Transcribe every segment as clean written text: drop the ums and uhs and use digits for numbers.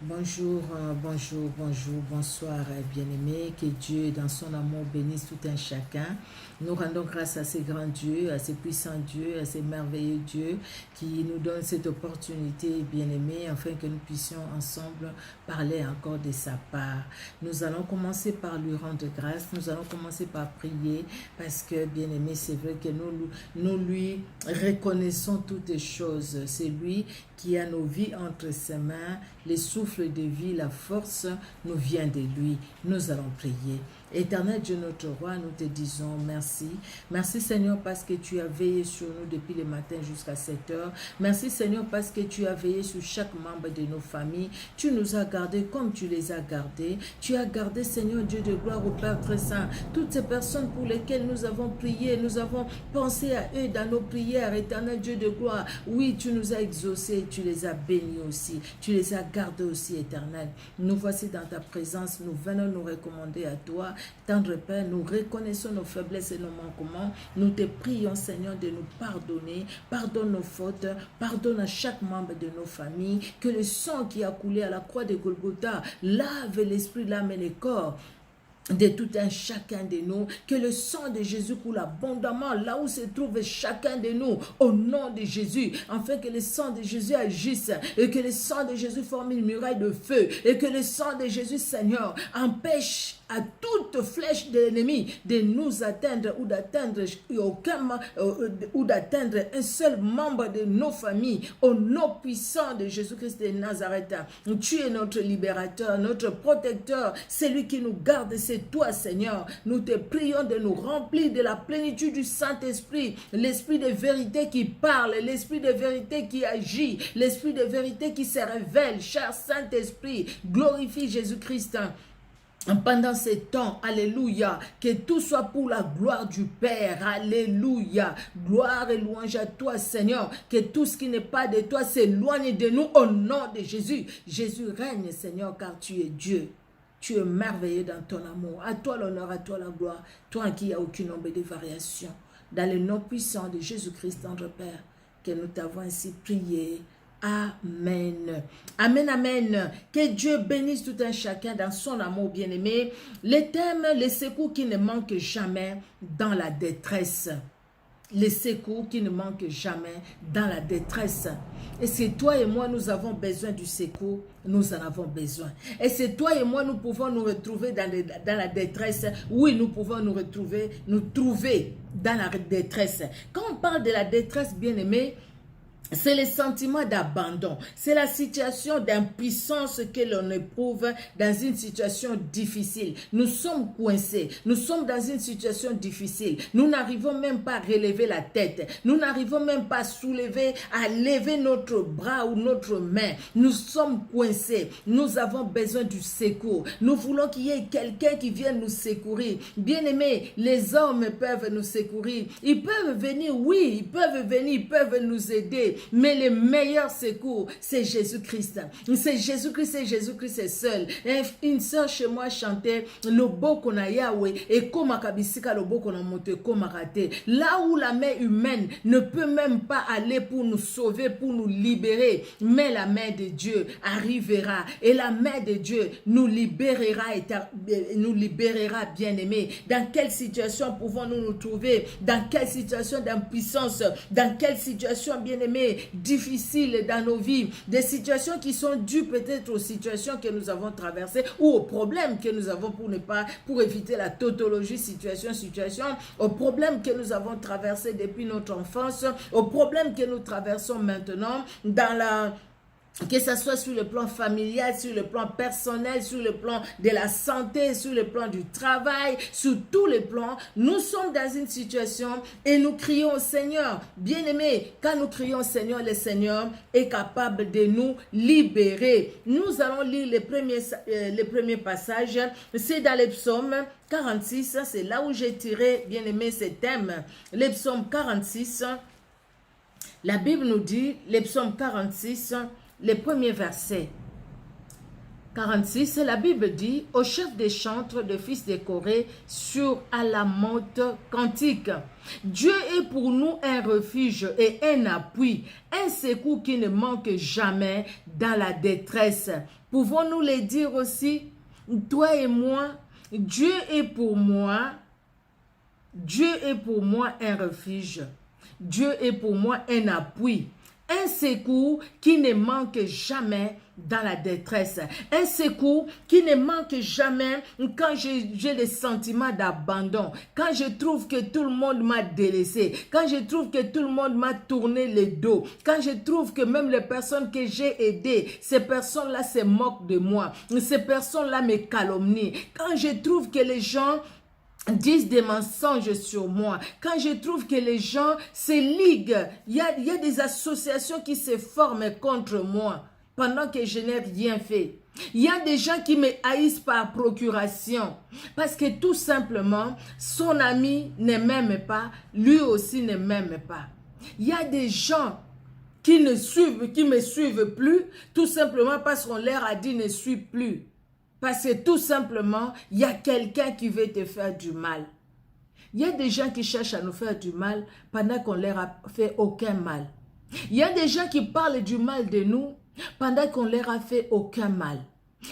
Bonjour, bonjour, bonsoir, bien-aimés. Que Dieu, dans son amour, bénisse tout un chacun. Nous rendons grâce à ces grands dieux, à ces puissants dieux, à ces merveilleux dieux qui nous donnent cette opportunité, bien-aimés, afin que nous puissions ensemble parler encore de sa part. Nous allons commencer par lui rendre grâce. Nous allons commencer par prier parce que, bien-aimés, c'est vrai que nous lui reconnaissons toutes les choses. C'est lui qui a nos vies entre ses mains. Les souffles de vie, la force nous vient de lui. Nous allons prier. Éternel Dieu notre roi, nous te disons merci. Merci Seigneur parce que tu as veillé sur nous depuis le matin jusqu'à 7 heures. Merci Seigneur parce que tu as veillé sur chaque membre de nos familles. Tu nous as gardés comme tu les as gardés. Tu as gardé Seigneur Dieu de gloire au Père très saint. Toutes ces personnes pour lesquelles nous avons prié, nous avons pensé à eux dans nos prières. Éternel Dieu de gloire, oui, tu nous as exaucés, tu les as bénis aussi. Tu les as gardés aussi, éternel. Nous voici dans ta présence. Nous venons nous recommander à toi. Tendre Père, nous reconnaissons nos faiblesses et nos manquements. Nous te prions, Seigneur, de nous pardonner. Pardonne nos fautes. Pardonne à chaque membre de nos familles. Que le sang qui a coulé à la croix de Golgotha lave l'esprit, l'âme et le corps de tout un chacun de nous, que le sang de Jésus coule abondamment là où se trouve chacun de nous, au nom de Jésus, afin que le sang de Jésus agisse, et que le sang de Jésus forme une muraille de feu, et que le sang de Jésus, Seigneur, empêche à toute flèche de l'ennemi de nous atteindre ou d'atteindre ou d'atteindre un seul membre de nos familles, au nom puissant de Jésus-Christ de Nazareth. Tu es notre libérateur, notre protecteur, celui qui nous garde, c'est toi Seigneur. Nous te prions de nous remplir de la plénitude du Saint-Esprit, l'esprit de vérité qui parle, l'esprit de vérité qui agit, l'esprit de vérité qui se révèle. Cher Saint-Esprit, glorifie Jésus-Christ pendant ces temps, alléluia, que tout soit pour la gloire du Père, alléluia, gloire et louange à toi Seigneur, que tout ce qui n'est pas de toi s'éloigne de nous au nom de Jésus. Jésus règne Seigneur car tu es Dieu, tu es merveilleux dans ton amour, à toi l'honneur, à toi la gloire, toi en qui il n'y a aucune ombre de variation, dans le nom puissant de Jésus-Christ notre Père, que nous t'avons ainsi prié. Amen. Amen, amen. Que Dieu bénisse tout un chacun dans son amour bien-aimé. Les thèmes, les secours qui ne manquent jamais dans la détresse. Les secours qui ne manquent jamais dans la détresse. Et c'est toi et moi, nous avons besoin du secours, nous en avons besoin. Et c'est toi et moi, nous pouvons nous retrouver dans la détresse. Oui, nous pouvons nous trouver dans la détresse. Quand on parle de la détresse, bien-aimé, c'est le sentiment d'abandon, c'est la situation d'impuissance que l'on éprouve dans une situation difficile. Nous sommes coincés, nous sommes dans une situation difficile. Nous n'arrivons même pas à relever la tête, nous n'arrivons même pas à lever notre bras ou notre main. Nous sommes coincés, nous avons besoin du secours. Nous voulons qu'il y ait quelqu'un qui vienne nous secourir. Bien-aimés, les hommes peuvent nous secourir. Ils peuvent venir, oui, ils peuvent nous aider. Mais le meilleur secours, c'est Jésus-Christ. C'est Jésus-Christ, c'est Jésus-Christ est seul. Une sœur chez moi chantait Loboko na Yahweh et Koma Kabisika Loboko na Mote Koma Rate. Là où la main humaine ne peut même pas aller pour nous sauver, pour nous libérer, mais la main de Dieu arrivera et la main de Dieu nous libérera bien-aimés. Dans quelle situation pouvons-nous nous trouver? Dans quelle situation d'impuissance? Dans quelle situation, bien-aimés, difficiles dans nos vies, des situations qui sont dues peut-être aux situations que nous avons traversées ou aux problèmes que nous avons pour éviter la tautologie situation, aux problèmes que nous avons traversés depuis notre enfance, aux problèmes que nous traversons maintenant que ce soit sur le plan familial, sur le plan personnel, sur le plan de la santé, sur le plan du travail, sur tous les plans, nous sommes dans une situation et nous crions au Seigneur. Bien-aimés, quand nous crions au Seigneur, le Seigneur est capable de nous libérer. Nous allons lire les premiers passages. C'est dans les psaumes 46, c'est là où j'ai tiré, bien-aimés, ces thèmes. Les psaumes 46, la Bible nous dit, les psaumes 46, les premiers versets. 46, la Bible dit, au chef des chantres de fils de Corée, sur Alamote cantique. Dieu est pour nous un refuge et un appui, un secours qui ne manque jamais dans la détresse. Pouvons-nous le dire aussi, toi et moi, Dieu est pour moi un refuge. Dieu est pour moi un appui, un secours qui ne manque jamais dans la détresse. Un secours qui ne manque jamais quand j'ai le sentiment d'abandon, quand je trouve que tout le monde m'a délaissé, quand je trouve que tout le monde m'a tourné le dos, quand je trouve que même les personnes que j'ai aidées, ces personnes-là se moquent de moi, ces personnes-là me calomnient, quand je trouve que les gens disent des mensonges sur moi, quand je trouve que les gens se liguent, il y a des associations qui se forment contre moi pendant que je n'ai rien fait. Il y a des gens qui me haïssent par procuration parce que tout simplement son ami ne m'aime pas, lui aussi ne m'aime pas. Il y a des gens qui me suivent plus tout simplement parce qu'on leur a dit ne suis plus. Parce que tout simplement, il y a quelqu'un qui veut te faire du mal. Il y a des gens qui cherchent à nous faire du mal pendant qu'on leur a fait aucun mal. Il y a des gens qui parlent du mal de nous pendant qu'on leur a fait aucun mal.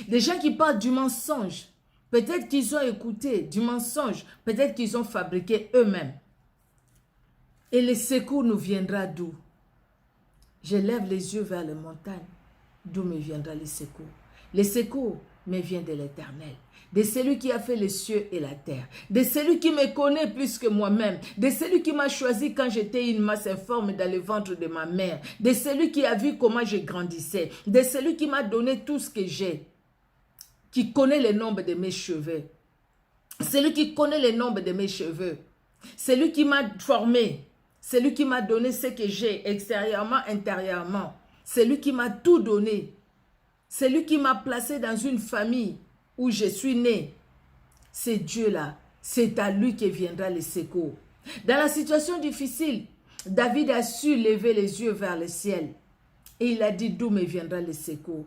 Des gens qui parlent du mensonge. Peut-être qu'ils ont écouté du mensonge. Peut-être qu'ils ont fabriqué eux-mêmes. Et le secours nous viendra d'où? Je lève les yeux vers les montagnes. D'où me viendra le secours? Le secours me vient de l'Éternel, de celui qui a fait les cieux et la terre, de celui qui me connaît plus que moi-même, de celui qui m'a choisi quand j'étais une masse informe dans le ventre de ma mère, de celui qui a vu comment je grandissais, de celui qui m'a donné tout ce que j'ai, qui connaît le nombre de mes cheveux, celui qui connaît le nombre de mes cheveux, celui qui m'a formé, celui qui m'a donné ce que j'ai extérieurement, intérieurement, celui qui m'a tout donné. C'est lui qui m'a placé dans une famille où je suis né. C'est Dieu-là. C'est à lui que viendra le secours. Dans la situation difficile, David a su lever les yeux vers le ciel. Et il a dit d'où me viendra le secours.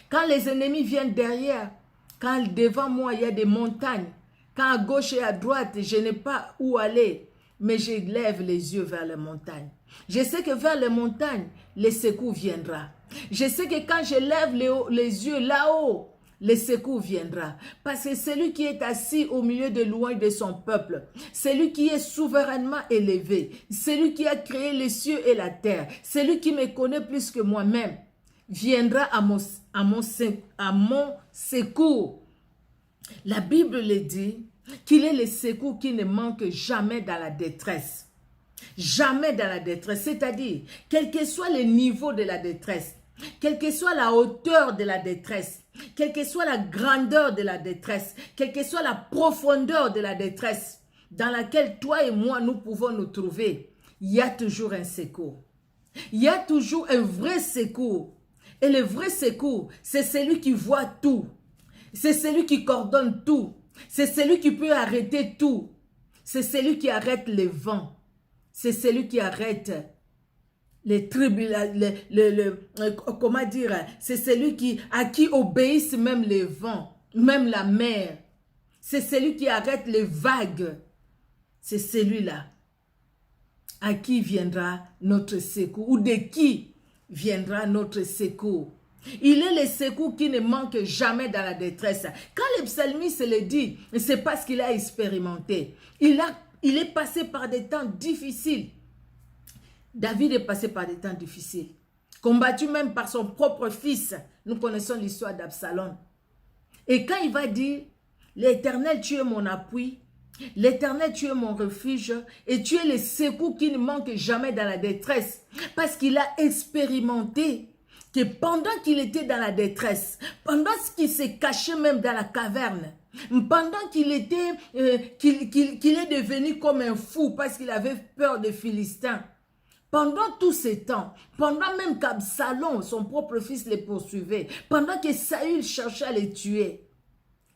Quand les ennemis viennent derrière, quand devant moi il y a des montagnes, quand à gauche et à droite je n'ai pas où aller, mais je lève les yeux vers les montagnes. Je sais que vers les montagnes, le secours viendra. Je sais que quand je lève les yeux là-haut, le secours viendra. Parce que celui qui est assis au milieu de louanges de son peuple, celui qui est souverainement élevé, celui qui a créé les cieux et la terre, celui qui me connaît plus que moi-même, viendra à mon secours. La Bible le dit, qu'il est le secours qui ne manque jamais dans la détresse. Jamais dans la détresse, c'est-à-dire, quel que soit le niveau de la détresse, quelle que soit la hauteur de la détresse, quelle que soit la grandeur de la détresse, quelle que soit la profondeur de la détresse dans laquelle toi et moi nous pouvons nous trouver, il y a toujours un secours. Il y a toujours un vrai secours. Et le vrai secours, c'est celui qui voit tout. C'est celui qui coordonne tout. C'est celui qui peut arrêter tout. C'est celui qui arrête les vents. C'est celui qui arrête les tribulations, comment dire, c'est celui à qui obéissent même les vents, même la mer. C'est celui qui arrête les vagues. C'est celui-là à qui viendra notre secours, ou de qui viendra notre secours. Il est le secours qui ne manque jamais dans la détresse. Quand le psalmiste le dit, c'est parce qu'il a expérimenté. Il est passé par des temps difficiles. David est passé par des temps difficiles. Combattu même par son propre fils. Nous connaissons l'histoire d'Absalom. Et quand il va dire, l'Éternel, tu es mon appui. L'Éternel, tu es mon refuge. Et tu es le secours qui ne manque jamais dans la détresse. Parce qu'il a expérimenté que pendant qu'il était dans la détresse, pendant qu'il s'est caché même dans la caverne, pendant qu'il est devenu comme un fou parce qu'il avait peur des Philistins, pendant tous ces temps, pendant même qu'Absalom, son propre fils, les poursuivait, pendant que Saül cherchait à les tuer,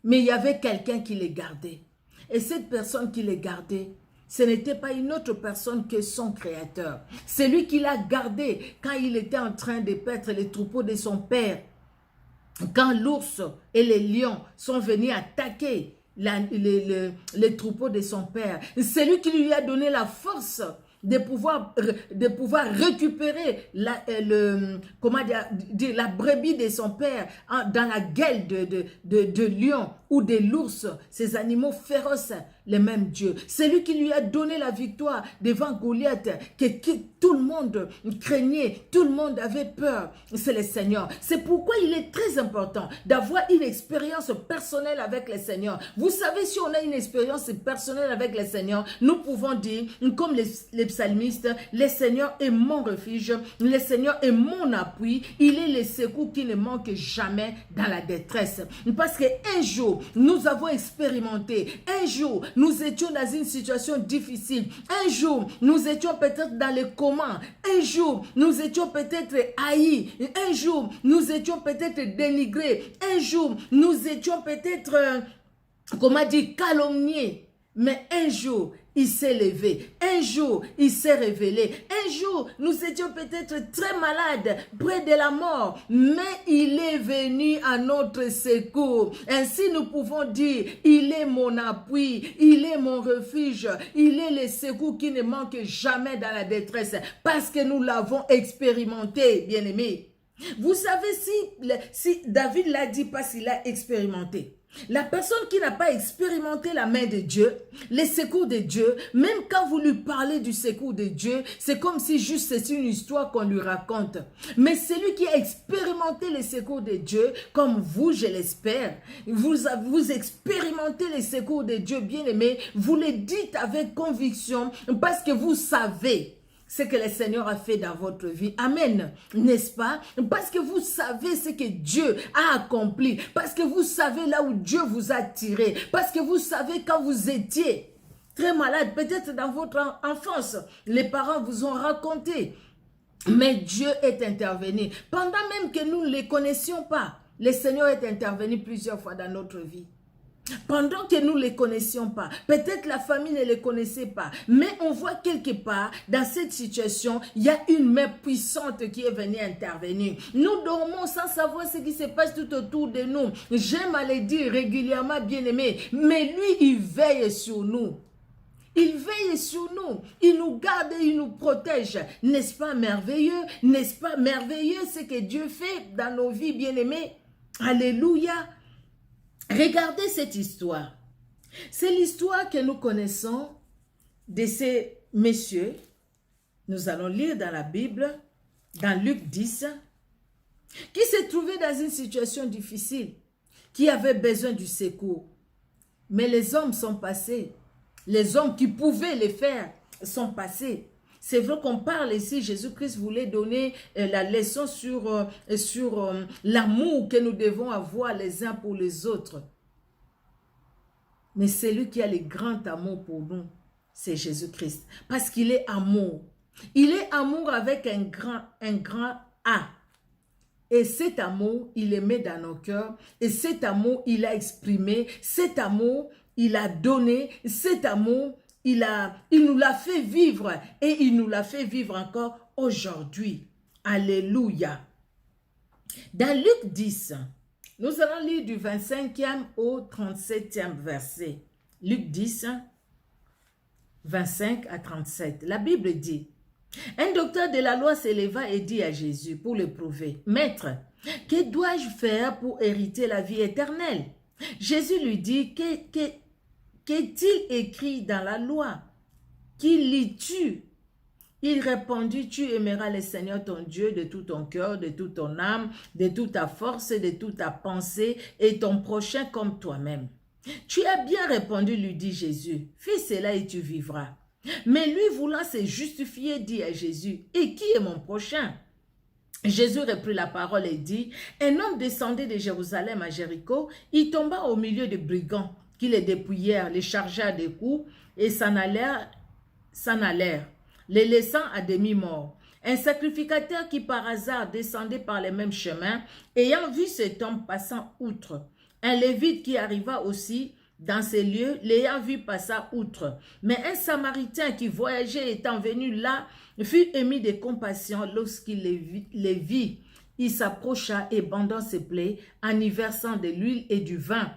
mais il y avait quelqu'un qui les gardait. Et cette personne qui les gardait, ce n'était pas une autre personne que son créateur. C'est lui qui l'a gardé quand il était en train de paître les troupeaux de son père. quand l'ours et les lions sont venus attaquer les troupeaux de son père, c'est lui qui lui a donné la force de pouvoir récupérer la brebis de son père dans la gueule de lion ou de l'ours, ces animaux féroces, le même Dieu. C'est lui qui lui a donné la victoire devant Goliath, que tout le monde craignait, tout le monde avait peur. C'est le Seigneur. C'est pourquoi il est très important d'avoir une expérience personnelle avec le Seigneur. Vous savez, si on a une expérience personnelle avec le Seigneur, nous pouvons dire, comme les psalmistes, le Seigneur est mon refuge, le Seigneur est mon appui, il est le secours qui ne manque jamais dans la détresse. Parce qu'un jour, nous avons expérimenté, un jour, nous étions dans une situation difficile, un jour, nous étions peut-être dans le coma, un jour, nous étions peut-être haïs, un jour, nous étions peut-être dénigrés, un jour, nous étions peut-être, calomniés. Mais un jour, il s'est levé. Un jour, il s'est révélé. Un jour, nous étions peut-être très malades, près de la mort. Mais il est venu à notre secours. Ainsi, nous pouvons dire, il est mon appui, il est mon refuge, il est le secours qui ne manque jamais dans la détresse. Parce que nous l'avons expérimenté, bien-aimés. Vous savez, si David l'a dit parce qu'il l'a expérimenté. La personne qui n'a pas expérimenté la main de Dieu, les secours de Dieu, même quand vous lui parlez du secours de Dieu, c'est comme si juste c'est une histoire qu'on lui raconte. Mais celui qui a expérimenté les secours de Dieu, comme vous, je l'espère, vous expérimentez les secours de Dieu, bien-aimé, vous les dites avec conviction parce que vous savez ce que le Seigneur a fait dans votre vie. Amen. N'est-ce pas? Parce que vous savez ce que Dieu a accompli. Parce que vous savez là où Dieu vous a tiré. Parce que vous savez quand vous étiez très malade, peut-être dans votre enfance, les parents vous ont raconté. Mais Dieu est intervenu. Pendant même que nous ne les connaissions pas, le Seigneur est intervenu plusieurs fois dans notre vie. Pendant que nous ne les connaissions pas, peut-être la famille ne les connaissait pas, mais on voit quelque part, dans cette situation, il y a une main puissante qui est venue intervenir. Nous dormons sans savoir ce qui se passe tout autour de nous. J'aime à le dire régulièrement, bien-aimé, mais lui, il veille sur nous. Il veille sur nous, il nous garde et il nous protège. N'est-ce pas merveilleux? N'est-ce pas merveilleux ce que Dieu fait dans nos vies, bien-aimés? Alléluia! Regardez cette histoire. C'est l'histoire que nous connaissons de ces messieurs. Nous allons lire dans la Bible, dans Luc 10, qui se trouvaient dans une situation difficile, qui avaient besoin du secours. Mais les hommes sont passés. Les hommes qui pouvaient les faire sont passés. C'est vrai qu'on parle ici, Jésus-Christ voulait donner la leçon sur l'amour que nous devons avoir les uns pour les autres. Mais celui qui a le grand amour pour nous, c'est Jésus-Christ. Parce qu'il est amour. Il est amour avec un grand A. Et cet amour, il le met dans nos cœurs. Et cet amour, il a exprimé. Cet amour, il a donné. Cet amour, il nous l'a fait vivre et il nous l'a fait vivre encore aujourd'hui. Alléluia. Dans Luc 10, nous allons lire du 25e au 37e verset. Luc 10, 25 à 37. La Bible dit, un docteur de la loi s'éleva et dit à Jésus pour le prouver, « Maître, que dois-je faire pour hériter la vie éternelle ?» Jésus lui dit, qu'est-il écrit dans la loi? Qui lis-tu? Il répondit, tu aimeras le Seigneur ton Dieu de tout ton cœur, de toute ton âme, de toute ta force, de toute ta pensée et ton prochain comme toi-même. Tu as bien répondu, lui dit Jésus, fais cela et tu vivras. Mais lui voulant se justifier, dit à Jésus, et qui est mon prochain? Jésus reprit la parole et dit, un homme descendait de Jérusalem à Jéricho, il tomba au milieu de brigands qui les dépouillèrent, les chargèrent des coups et s'en allèrent, les laissant à demi-morts. Un sacrificateur qui par hasard descendait par les mêmes chemins, ayant vu cet homme passant outre. Un lévite qui arriva aussi dans ces lieux, l'ayant vu passa outre. Mais un samaritain qui voyageait étant venu là, fut ému de compassion lorsqu'il les vit. il s'approcha et bandant ses plaies, en y versant de l'huile et du vin.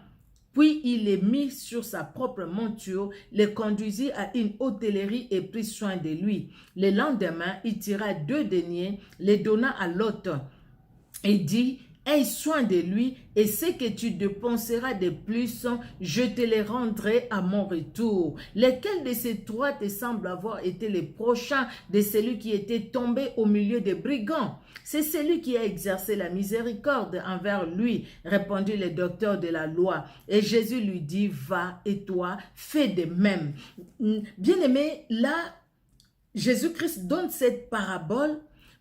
Puis il les mit sur sa propre monture, les conduisit à une hôtellerie et prit soin de lui. Le lendemain, il tira 2 deniers, les donna à l'hôte et dit: aie soin de lui, et ce que tu dépenseras de plus, je te les rendrai à mon retour. Lequel de ces 3 te semble avoir été le prochain de celui qui était tombé au milieu des brigands? C'est celui qui a exercé la miséricorde envers lui, répondit le docteur de la loi. Et Jésus lui dit: va, et toi, fais de même. Bien-aimé, là, Jésus-Christ donne cette parabole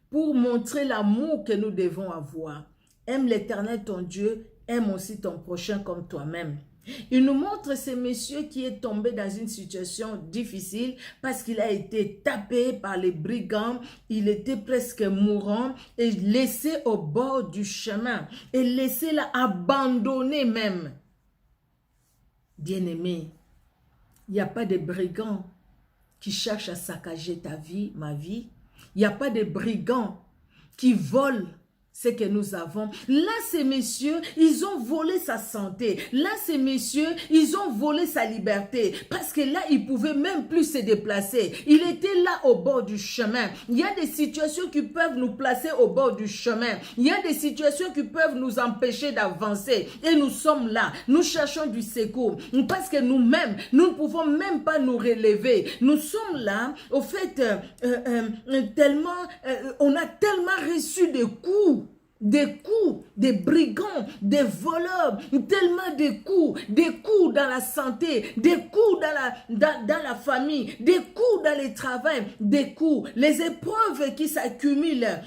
pour montrer l'amour que nous devons avoir. Aime l'Éternel ton Dieu, aime aussi ton prochain comme toi-même. Il nous montre ce monsieur qui est tombé dans une situation difficile parce qu'il a été tapé par les brigands, il était presque mourant et laissé au bord du chemin et laissé là, abandonné même. Bien-aimé, il n'y a pas de brigands qui cherchent à saccager ta vie, ma vie. Il n'y a pas de brigands qui volent ce que nous avons. Là, ces messieurs, ils ont volé sa santé. Là, ces messieurs, ils ont volé sa liberté. Parce que là, ils ne pouvaient même plus se déplacer. Il était là au bord du chemin. Il y a des situations qui peuvent nous placer au bord du chemin. Il y a des situations qui peuvent nous empêcher d'avancer. Et nous sommes là. Nous cherchons du secours. Parce que nous-mêmes, nous ne pouvons même pas nous relever. Nous sommes là, au fait, on a tellement reçu de coups. Des brigands, des voleurs, tellement de coups dans la santé, des coups dans la famille, des coups dans le travail, des coups, les épreuves qui s'accumulent.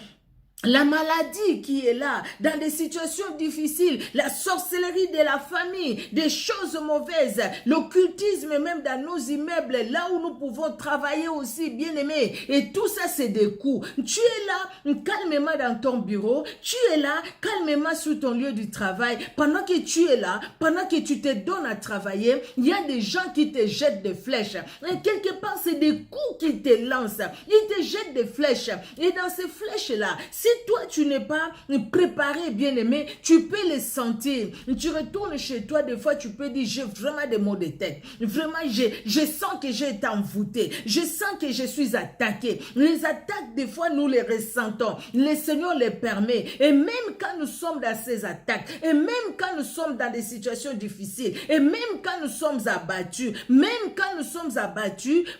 La maladie qui est là, dans des situations difficiles, la sorcellerie de la famille, des choses mauvaises, l'occultisme même dans nos immeubles, là où nous pouvons travailler aussi, bien aimé. Et tout ça, c'est des coups. Tu es là, calmement dans ton bureau, tu es là, calmement sur ton lieu du travail. Pendant que tu es là, pendant que tu te donnes à travailler, il y a des gens qui te jettent des flèches. Et quelque part, c'est des coups qu'ils te lancent. Ils te jettent des flèches. Et dans ces flèches-là, si toi, tu n'es pas préparé, bien-aimé, tu peux les sentir. Tu retournes chez toi, des fois, tu peux dire, j'ai vraiment des maux de tête. Vraiment, je sens que j'ai été envoûté. Je sens que je suis attaqué. Les attaques, des fois, nous les ressentons. Le Seigneur les permet. Et même quand nous sommes dans ces attaques, et même quand nous sommes dans des situations difficiles, et même quand nous sommes abattus,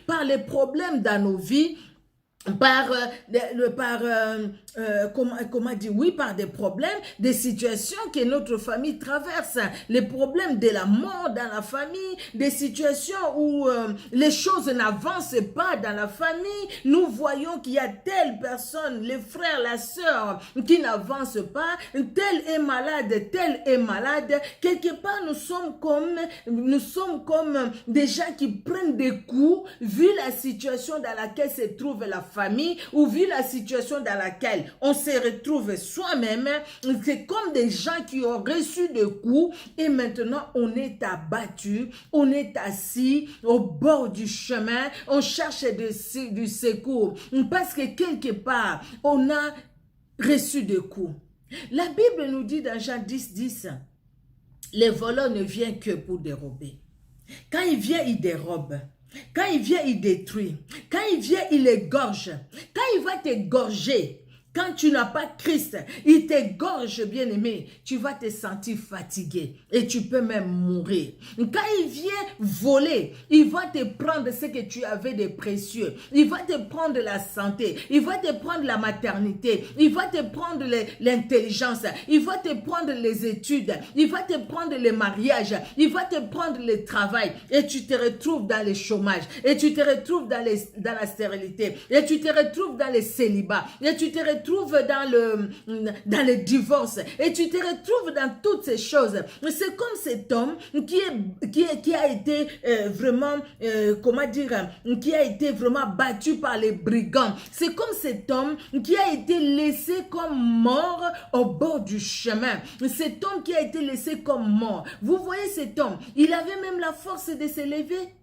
par les problèmes dans nos vies, par des problèmes, des situations que notre famille traverse, les problèmes de la mort dans la famille, des situations où les choses n'avancent pas dans la famille, nous voyons qu'il y a telle personne, les frères, la sœur, qui n'avancent pas, tel est malade, quelque part nous sommes comme des gens qui prennent des coups, vu la situation dans laquelle se trouve la famille, ou vu la situation dans laquelle on se retrouve soi-même. C'est comme des gens qui ont reçu des coups et maintenant on est abattu, on est assis au bord du chemin, on cherche du secours parce que quelque part on a reçu des coups. La Bible nous dit dans Jean 10, les voleurs ne viennent que pour dérober. Quand il vient, il dérobe. Quand il vient, il détruit. Quand il vient, il égorge. Quand il va t'égorger, quand tu n'as pas Christ, il t'égorge, bien-aimé, tu vas te sentir fatigué et tu peux même mourir. Quand il vient voler, il va te prendre ce que tu avais de précieux. Il va te prendre la santé, il va te prendre la maternité, il va te prendre l'intelligence, il va te prendre les études, il va te prendre le mariage, il va te prendre le travail et tu te retrouves dans le chômage, et tu te retrouves dans la stérilité, et tu te retrouves dans le célibat, et tu te retrouves dans le divorce, et tu te retrouves dans toutes ces choses. C'est comme cet homme qui a été vraiment, qui a été vraiment battu par les brigands. C'est comme cet homme qui a été laissé comme mort au bord du chemin. Cet homme qui a été laissé comme mort. Vous voyez cet homme, il avait même la force de se lever.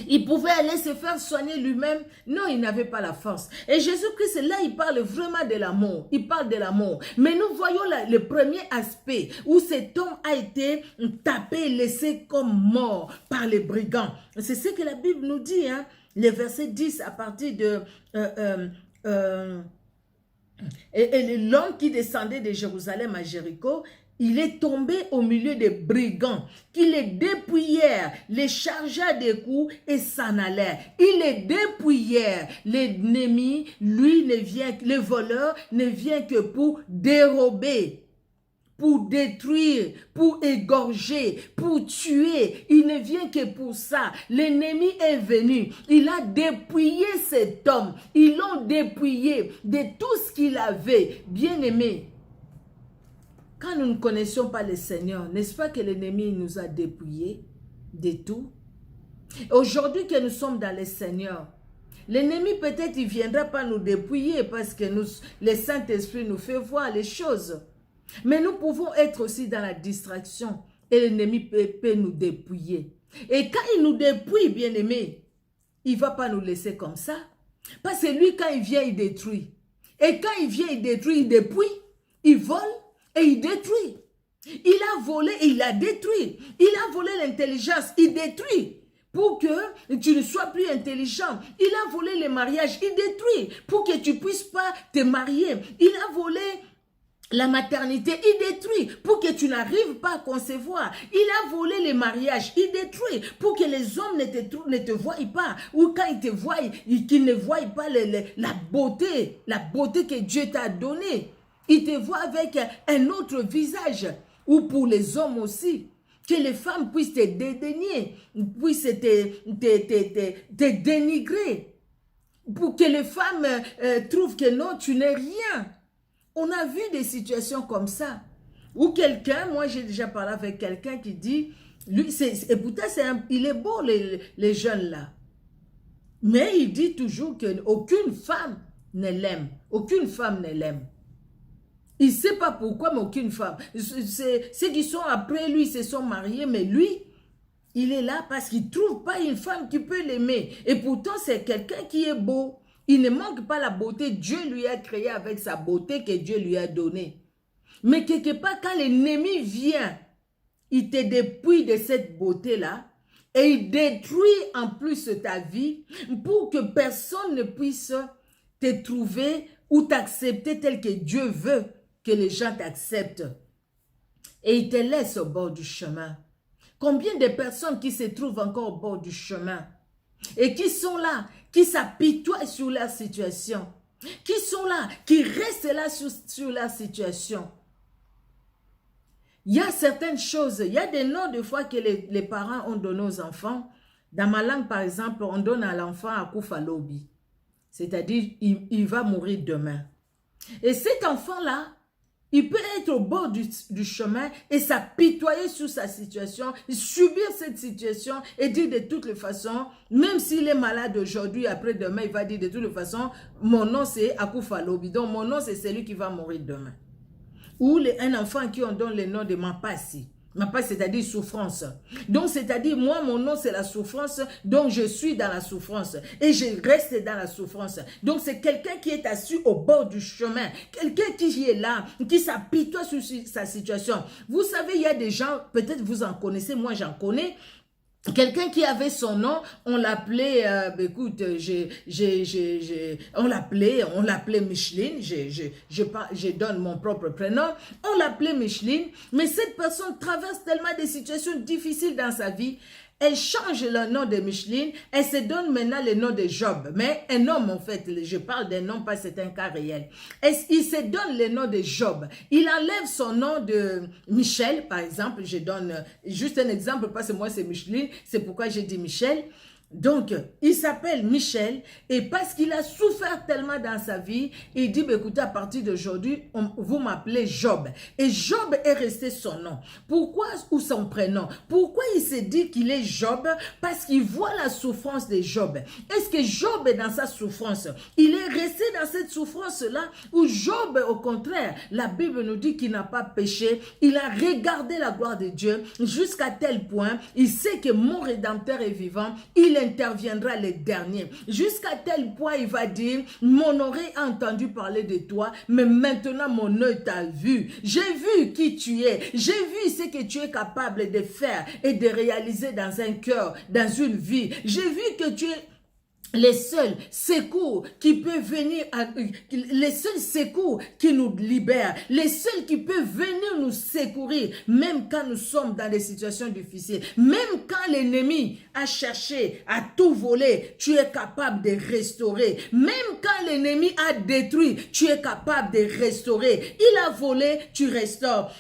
Il pouvait aller se faire soigner lui-même. Non, il n'avait pas la force. Et Jésus-Christ, là, il parle vraiment de l'amour. Il parle de l'amour. Mais nous voyons le premier aspect où cet homme a été tapé, laissé comme mort par les brigands. C'est ce que la Bible nous dit, hein. Les versets 10 à partir de... et l'homme qui descendait de Jérusalem à Jéricho, il est tombé au milieu des brigands qui les dépouillèrent, les chargea des coups et s'en allèrent. Ils les dépouillèrent. L'ennemi, lui, le voleur ne vient que pour dérober, pour détruire, pour égorger, pour tuer. Il ne vient que pour ça. L'ennemi est venu. Il a dépouillé cet homme. Ils l'ont dépouillé de tout ce qu'il avait. Bien-aimé, quand nous ne connaissions pas le Seigneur, n'est-ce pas que l'ennemi nous a dépouillés de tout? Aujourd'hui que nous sommes dans le Seigneur, l'ennemi peut-être il ne viendra pas nous dépouiller parce que le Saint-Esprit nous fait voir les choses. Mais nous pouvons être aussi dans la distraction et l'ennemi peut nous dépouiller. Et quand il nous dépouille, bien-aimé, il ne va pas nous laisser comme ça. Parce que lui, quand il vient, il détruit. Et quand il vient, il détruit, il dépouille, il vole. Et il détruit. Il a volé et il a détruit. Il a volé l'intelligence, il détruit. Pour que tu ne sois plus intelligent. Il a volé le mariage, il détruit. Pour que tu ne puisses pas te marier. Il a volé la maternité, il détruit. Pour que tu n'arrives pas à concevoir. Il a volé le mariage, il détruit. Pour que les hommes ne te voient pas. Ou quand ils te voient, qu'ils ne voient pas la beauté que Dieu t'a donnée. Il te voit avec un autre visage. Ou pour les hommes aussi. Que les femmes puissent te dédaigner. Puissent te dénigrer. Pour que les femmes trouvent que non, tu n'es rien. On a vu des situations comme ça. Ou quelqu'un, moi j'ai déjà parlé avec quelqu'un qui dit, lui, et pourtant il est beau les jeunes là. Mais il dit toujours qu'aucune femme ne l'aime. Aucune femme ne l'aime. Il ne sait pas pourquoi, mais aucune femme. Ceux qui sont après lui se sont mariés, mais lui, il est là parce qu'il ne trouve pas une femme qui peut l'aimer. Et pourtant, c'est quelqu'un qui est beau. Il ne manque pas la beauté. Dieu lui a créé avec sa beauté que Dieu lui a donnée. Mais quelque part, quand l'ennemi vient, il te dépouille de cette beauté-là et il détruit en plus ta vie pour que personne ne puisse te trouver ou t'accepter tel que Dieu veut que les gens t'acceptent. Et il te laisse au bord du chemin. Combien de personnes qui se trouvent encore au bord du chemin et qui sont là, qui s'apitoient sur leur situation, qui sont là, qui restent là sur leur situation. Il y a certaines choses, il y a des noms de fois que les parents ont donné aux enfants. Dans ma langue, par exemple, on donne à l'enfant Akufa Lobi. C'est-à-dire, il va mourir demain. Et cet enfant-là, il peut être au bord du chemin et s'apitoyer sur sa situation, subir cette situation et dire de toutes les façons, même s'il est malade aujourd'hui, après-demain, il va dire de toutes les façons, mon nom c'est Akufa Lobi, donc mon nom c'est celui qui va mourir demain. Ou un enfant qui on donne le nom de Mapasi. Mapasi, c'est-à-dire souffrance. Donc, c'est-à-dire, moi, mon nom, c'est la souffrance. Donc, je suis dans la souffrance. Et je reste dans la souffrance. Donc, c'est quelqu'un qui est assis au bord du chemin. Quelqu'un qui est là, qui s'apitoie sur sa situation. Vous savez, il y a des gens, peut-être vous en connaissez, moi, j'en connais. Quelqu'un qui avait son nom, on l'appelait, écoute, on l'appelait Micheline, je donne mon propre prénom, on l'appelait Micheline, mais cette personne traverse tellement de situations difficiles dans sa vie, elle change le nom de Micheline, elle se donne maintenant le nom de Job, mais un homme en fait, je parle d'un homme parce que c'est un cas réel. Il se donne le nom de Job, il enlève son nom de Michel, par exemple, je donne juste un exemple parce que moi c'est Micheline, c'est pourquoi j'ai dit Michel. Donc, il s'appelle Michel et parce qu'il a souffert tellement dans sa vie, il dit, bah, écoutez, à partir d'aujourd'hui, vous m'appelez Job. Et Job est resté son nom. Pourquoi ou son prénom? Pourquoi il s'est dit qu'il est Job? Parce qu'il voit la souffrance de Job. Est-ce que Job est dans sa souffrance? Il est resté dans cette souffrance-là ou Job, au contraire, la Bible nous dit qu'il n'a pas péché. Il a regardé la gloire de Dieu jusqu'à tel point, il sait que mon Rédempteur est vivant. Il est interviendra les derniers. Jusqu'à tel point, il va dire, mon oreille a entendu parler de toi, mais maintenant mon œil t'a vu. J'ai vu qui tu es. J'ai vu ce que tu es capable de faire et de réaliser dans un cœur, dans une vie. J'ai vu que tu es les seuls secours qui peuvent venir, les seuls secours qui nous libèrent, les seuls qui peuvent venir nous secourir, même quand nous sommes dans des situations difficiles, même quand l'ennemi a cherché à tout voler, tu es capable de restaurer, même quand l'ennemi a détruit, tu es capable de restaurer. Il a volé, tu restaures.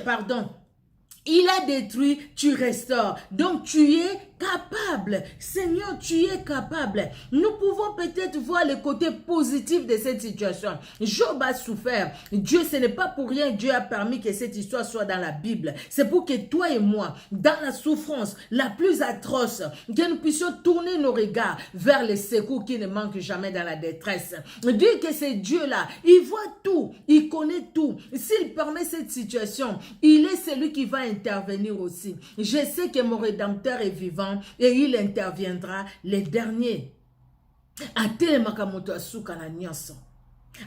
Pardon. Il a détruit, tu restaures. Donc tu es capable. Seigneur, tu es capable. Nous pouvons peut-être voir le côté positif de cette situation. Job a souffert. Dieu, ce n'est pas pour rien, Dieu a permis que cette histoire soit dans la Bible. C'est pour que toi et moi, dans la souffrance la plus atroce, que nous puissions tourner nos regards vers les secours qui ne manquent jamais dans la détresse. Dire que c'est Dieu-là, il voit tout, il connaît tout. S'il permet cette situation, il est celui qui va intervenir aussi. Je sais que mon Rédempteur est vivant et il interviendra les derniers. Atelemaka moto asuka na nyonso.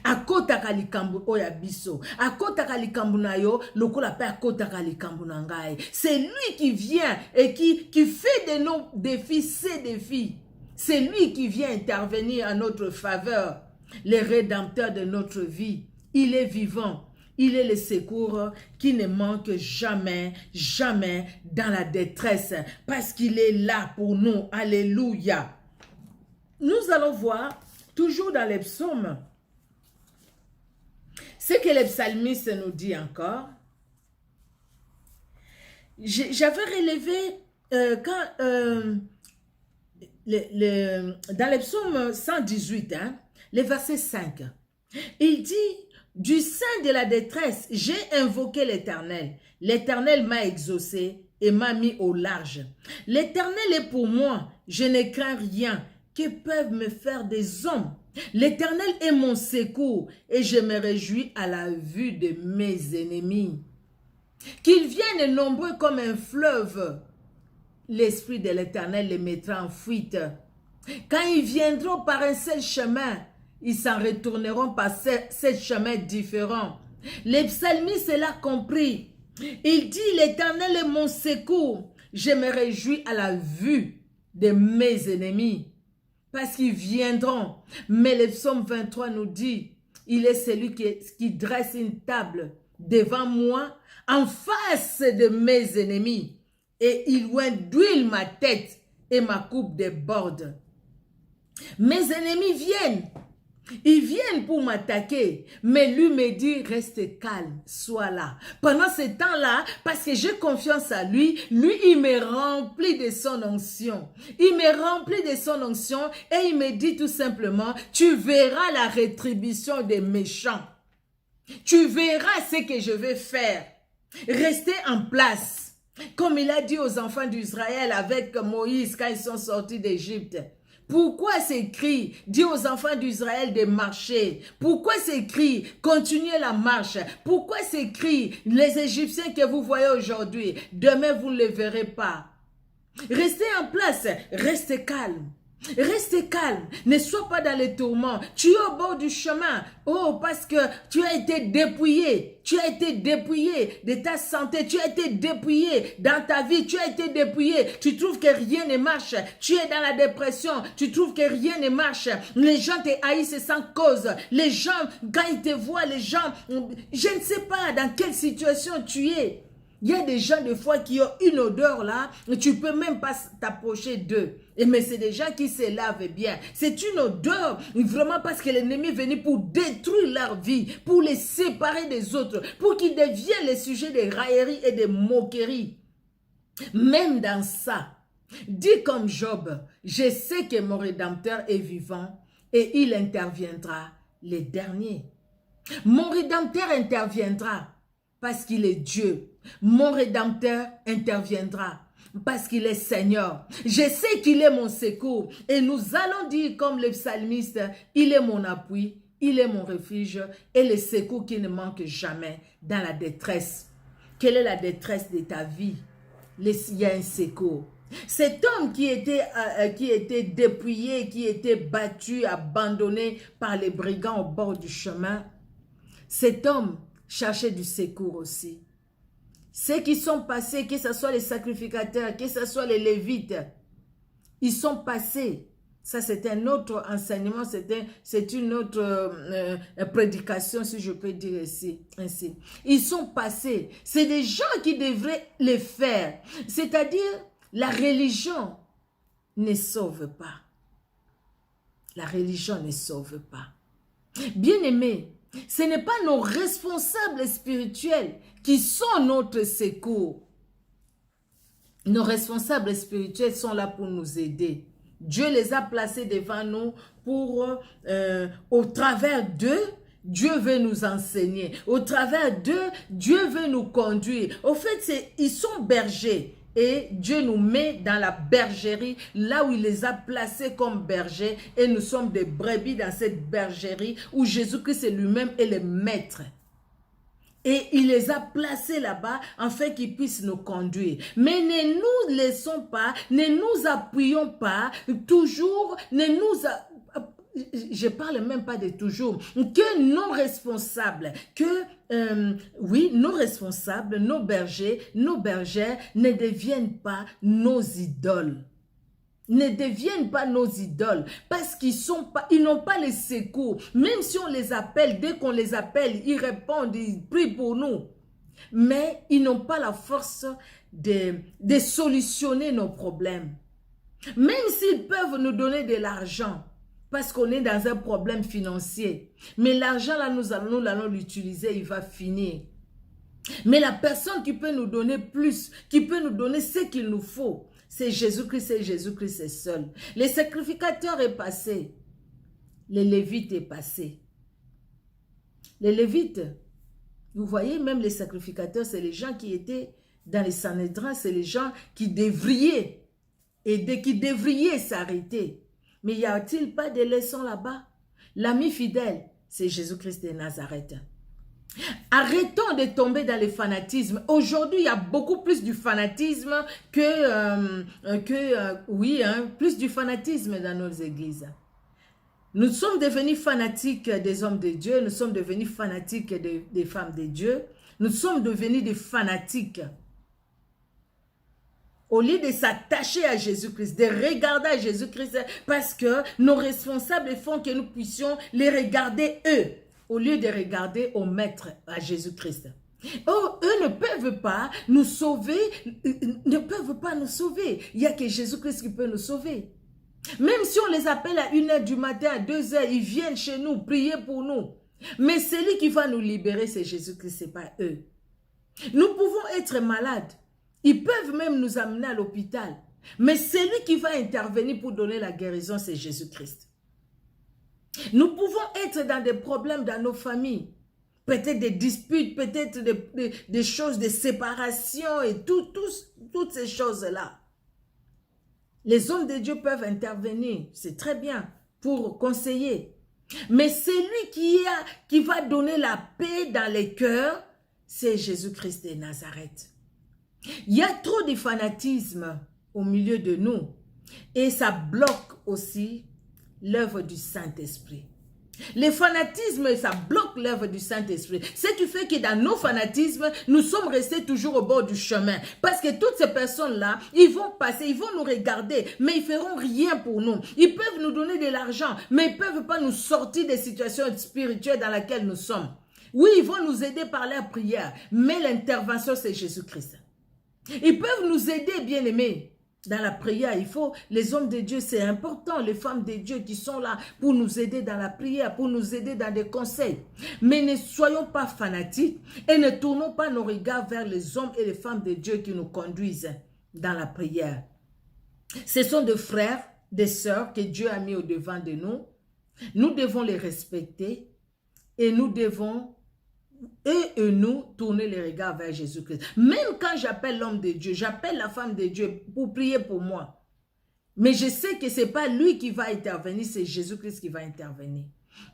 Akotaka likambu oya biso. Akotaka likambu na yo, lokola pe akotaka likambu na ngai. C'est lui qui vient et qui fait de nos défis ses défis. C'est lui qui vient intervenir en notre faveur. Le Rédempteur de notre vie. Il est vivant. Il est le secours qui ne manque jamais, jamais dans la détresse. Parce qu'il est là pour nous. Alléluia. Nous allons voir, toujours dans les psaumes, ce que le psalmiste nous dit encore. J'avais relevé dans les psaumes 118, le verset 5. Il dit... Du sein de la détresse, j'ai invoqué l'Éternel. L'Éternel m'a exaucé et m'a mis au large. L'Éternel est pour moi, je ne crains rien. Que peuvent me faire des hommes? L'Éternel est mon secours et je me réjouis à la vue de mes ennemis. Qu'ils viennent nombreux comme un fleuve, l'Esprit de l'Éternel les mettra en fuite. Quand ils viendront par un seul chemin, ils s'en retourneront par sept chemins différents. Les psalmistes l'a compris. Il dit, l'Éternel est mon secours. Je me réjouis à la vue de mes ennemis. Parce qu'ils viendront. Mais le psaume 23 nous dit, il est celui qui dresse une table devant moi, en face de mes ennemis. Et il oint d'huile ma tête et ma coupe déborde. Mes ennemis viennent. Ils viennent pour m'attaquer, mais lui me dit, reste calme, sois là. Pendant ce temps-là, parce que j'ai confiance à lui, il me remplit de son onction. Il me remplit de son onction et il me dit tout simplement, tu verras la rétribution des méchants. Tu verras ce que je vais faire. Restez en place. Comme il a dit aux enfants d'Israël avec Moïse quand ils sont sortis d'Égypte. Pourquoi c'est écrit, dit aux enfants d'Israël de marcher? Pourquoi c'est écrit, continuez la marche? Pourquoi c'est écrit, les Égyptiens que vous voyez aujourd'hui, demain vous ne les verrez pas? Restez en place, restez calme. Restez calme, ne sois pas dans les tourments. Tu es au bord du chemin. Oh, parce que tu as été dépouillé. Tu as été dépouillé de ta santé. Tu as été dépouillé dans ta vie. Tu as été dépouillé. Tu trouves que rien ne marche. Tu es dans la dépression. Tu trouves que rien ne marche. Les gens te haïssent sans cause. Les gens, quand ils te voient, les gens, je ne sais pas dans quelle situation tu es. Il y a des gens, des fois, qui ont une odeur là, tu ne peux même pas t'approcher d'eux. Mais c'est des gens qui se lavent bien. C'est une odeur, vraiment, parce que l'ennemi est venu pour détruire leur vie, pour les séparer des autres, pour qu'ils deviennent les sujets de railleries et de moqueries. Même dans ça, dis comme Job, je sais que mon Rédempteur est vivant et il interviendra les derniers. Mon Rédempteur interviendra parce qu'il est Dieu. Mon Rédempteur interviendra parce qu'il est Seigneur. Je sais qu'il est mon secours. Et nous allons dire comme le psalmiste, il est mon appui, il est mon refuge et le secours qui ne manque jamais dans la détresse. Quelle est la détresse de ta vie? Il y a un secours. Cet homme qui était dépouillé, qui était battu, abandonné par les brigands au bord du chemin, cet homme cherchait du secours aussi. Ceux qui sont passés, que ce soit les sacrificateurs, que ce soit les lévites, ils sont passés. Ça, c'est un autre enseignement, c'est une autre prédication, si je peux dire ainsi. Ils sont passés. C'est des gens qui devraient les faire. C'est-à-dire, la religion ne sauve pas. La religion ne sauve pas. Bien-aimés, ce n'est pas nos responsables spirituels qui sont notre secours. Nos responsables spirituels sont là pour nous aider. Dieu les a placés devant nous pour, au travers d'eux, Dieu veut nous enseigner. Au travers d'eux, Dieu veut nous conduire. Au fait, ils sont bergers. Et Dieu nous met dans la bergerie, là où il les a placés comme bergers. Et nous sommes des brebis dans cette bergerie où Jésus-Christ lui-même est le maître. Et il les a placés là-bas afin qu'ils puissent nous conduire. Mais ne nous laissons pas, ne nous appuyons pas toujours, je parle même pas de toujours, que nos responsables, oui, nos responsables, nos bergers, nos bergères ne deviennent pas nos idoles. Ne deviennent pas nos idoles parce qu'ils n'ont pas les secours. Même si on les appelle, dès qu'on les appelle, ils répondent, ils prient pour nous. Mais ils n'ont pas la force de solutionner nos problèmes. Même s'ils peuvent nous donner de l'argent parce qu'on est dans un problème financier. Mais l'argent là, nous allons l'utiliser, il va finir. Mais la personne qui peut nous donner plus, qui peut nous donner ce qu'il nous faut, c'est Jésus-Christ et Jésus-Christ est seul. Les sacrificateurs est passé. Les Lévites est passé. Les Lévites, vous voyez, même les sacrificateurs, c'est les gens qui étaient dans les Sanhédrins, c'est les gens qui devraient s'arrêter. Mais y a-t-il pas de leçons là-bas? L'ami fidèle, c'est Jésus-Christ de Nazareth. Arrêtons de tomber dans le fanatisme. Aujourd'hui, il y a beaucoup plus du fanatisme plus du fanatisme dans nos églises. Nous sommes devenus fanatiques des hommes de Dieu, nous sommes devenus fanatiques des femmes de Dieu, nous sommes devenus des fanatiques. Au lieu de s'attacher à Jésus-Christ, de regarder à Jésus-Christ, parce que nos responsables font que nous puissions les regarder eux, au lieu de regarder au Maître, à Jésus-Christ. Oh, eux ne peuvent pas nous sauver, ne peuvent pas nous sauver. Il n'y a que Jésus-Christ qui peut nous sauver. Même si on les appelle à 1h du matin, à 2h, ils viennent chez nous prier pour nous. Mais celui qui va nous libérer, c'est Jésus-Christ, ce n'est pas eux. Nous pouvons être malades. Ils peuvent même nous amener à l'hôpital. Mais celui qui va intervenir pour donner la guérison, c'est Jésus-Christ. Nous pouvons être dans des problèmes dans nos familles. Peut-être des disputes, peut-être des choses de séparation et toutes ces choses-là. Les hommes de Dieu peuvent intervenir, c'est très bien, pour conseiller. Mais celui qui va donner la paix dans les cœurs, c'est Jésus-Christ de Nazareth. Il y a trop de fanatisme au milieu de nous et ça bloque aussi l'œuvre du Saint-Esprit. Le fanatisme, ça bloque l'œuvre du Saint-Esprit. Ce qui fait que dans nos fanatismes, nous sommes restés toujours au bord du chemin. Parce que toutes ces personnes-là, ils vont passer, ils vont nous regarder, mais ils ne feront rien pour nous. Ils peuvent nous donner de l'argent, mais ils ne peuvent pas nous sortir des situations spirituelles dans lesquelles nous sommes. Oui, ils vont nous aider par leur prière, mais l'intervention, c'est Jésus-Christ. Ils peuvent nous aider, bien-aimés. Dans la prière, les hommes de Dieu, c'est important, les femmes de Dieu qui sont là pour nous aider dans la prière, pour nous aider dans des conseils. Mais ne soyons pas fanatiques et ne tournons pas nos regards vers les hommes et les femmes de Dieu qui nous conduisent dans la prière. Ce sont des frères, des sœurs que Dieu a mis au devant de nous. Nous devons les respecter et nous devons nous tourner les regards vers Jésus-Christ. Même quand j'appelle l'homme de Dieu, j'appelle la femme de Dieu pour prier pour moi. Mais je sais que ce n'est pas lui qui va intervenir, c'est Jésus-Christ qui va intervenir.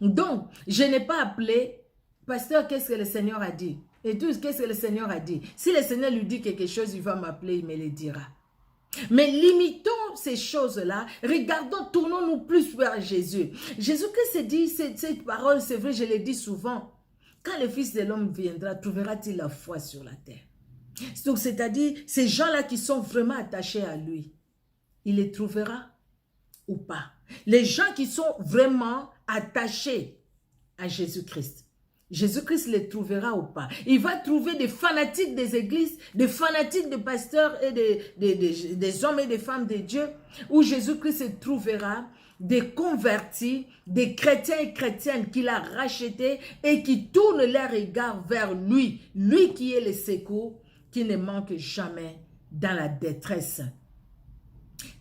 Donc, je n'ai pas appelé, pasteur, qu'est-ce que le Seigneur a dit? Et tout, qu'est-ce que le Seigneur a dit? Si le Seigneur lui dit quelque chose, il va m'appeler, il me le dira. Mais limitons ces choses-là. Regardons, tournons-nous plus vers Jésus. Jésus-Christ dit, cette parole, c'est vrai, je l'ai dit souvent. Quand le Fils de l'homme viendra, trouvera-t-il la foi sur la terre? Donc, c'est-à-dire, ces gens-là qui sont vraiment attachés à lui, il les trouvera ou pas? Les gens qui sont vraiment attachés à Jésus-Christ, Jésus-Christ les trouvera ou pas? Il va trouver des fanatiques des églises, des fanatiques des pasteurs et des hommes et des femmes de Dieu, où Jésus-Christ trouvera des convertis, des chrétiens et chrétiennes qu'il a rachetés et qui tournent leur regard vers lui, lui qui est le secours, qui ne manque jamais dans la détresse.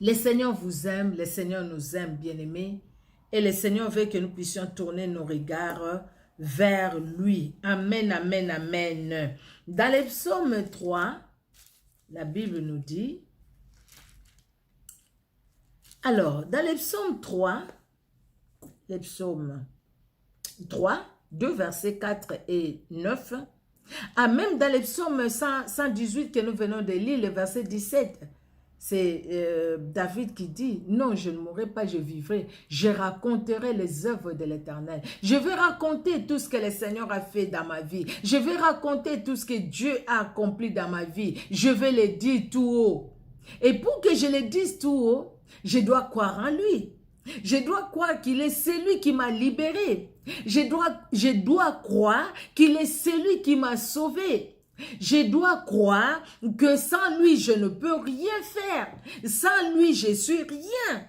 Le Seigneur vous aime, le Seigneur nous aime, bien-aimés, et le Seigneur veut que nous puissions tourner nos regards vers lui. Amen, amen, amen. Dans le psaume 3, la Bible nous dit, alors, dans le psaume 3, le psaume 3, 2 versets 4 et 9, même dans le psaume 118 que nous venons de lire, le verset 17, c'est David qui dit, non, je ne mourrai pas, je vivrai. Je raconterai les œuvres de l'Éternel. Je vais raconter tout ce que le Seigneur a fait dans ma vie. Je vais raconter tout ce que Dieu a accompli dans ma vie. Je vais le dire tout haut. Et pour que je le dise tout haut, je dois croire en lui. Je dois croire qu'il est celui qui m'a libéré. Je dois croire qu'il est celui qui m'a sauvé. Je dois croire que sans lui, je ne peux rien faire. Sans lui, je suis rien.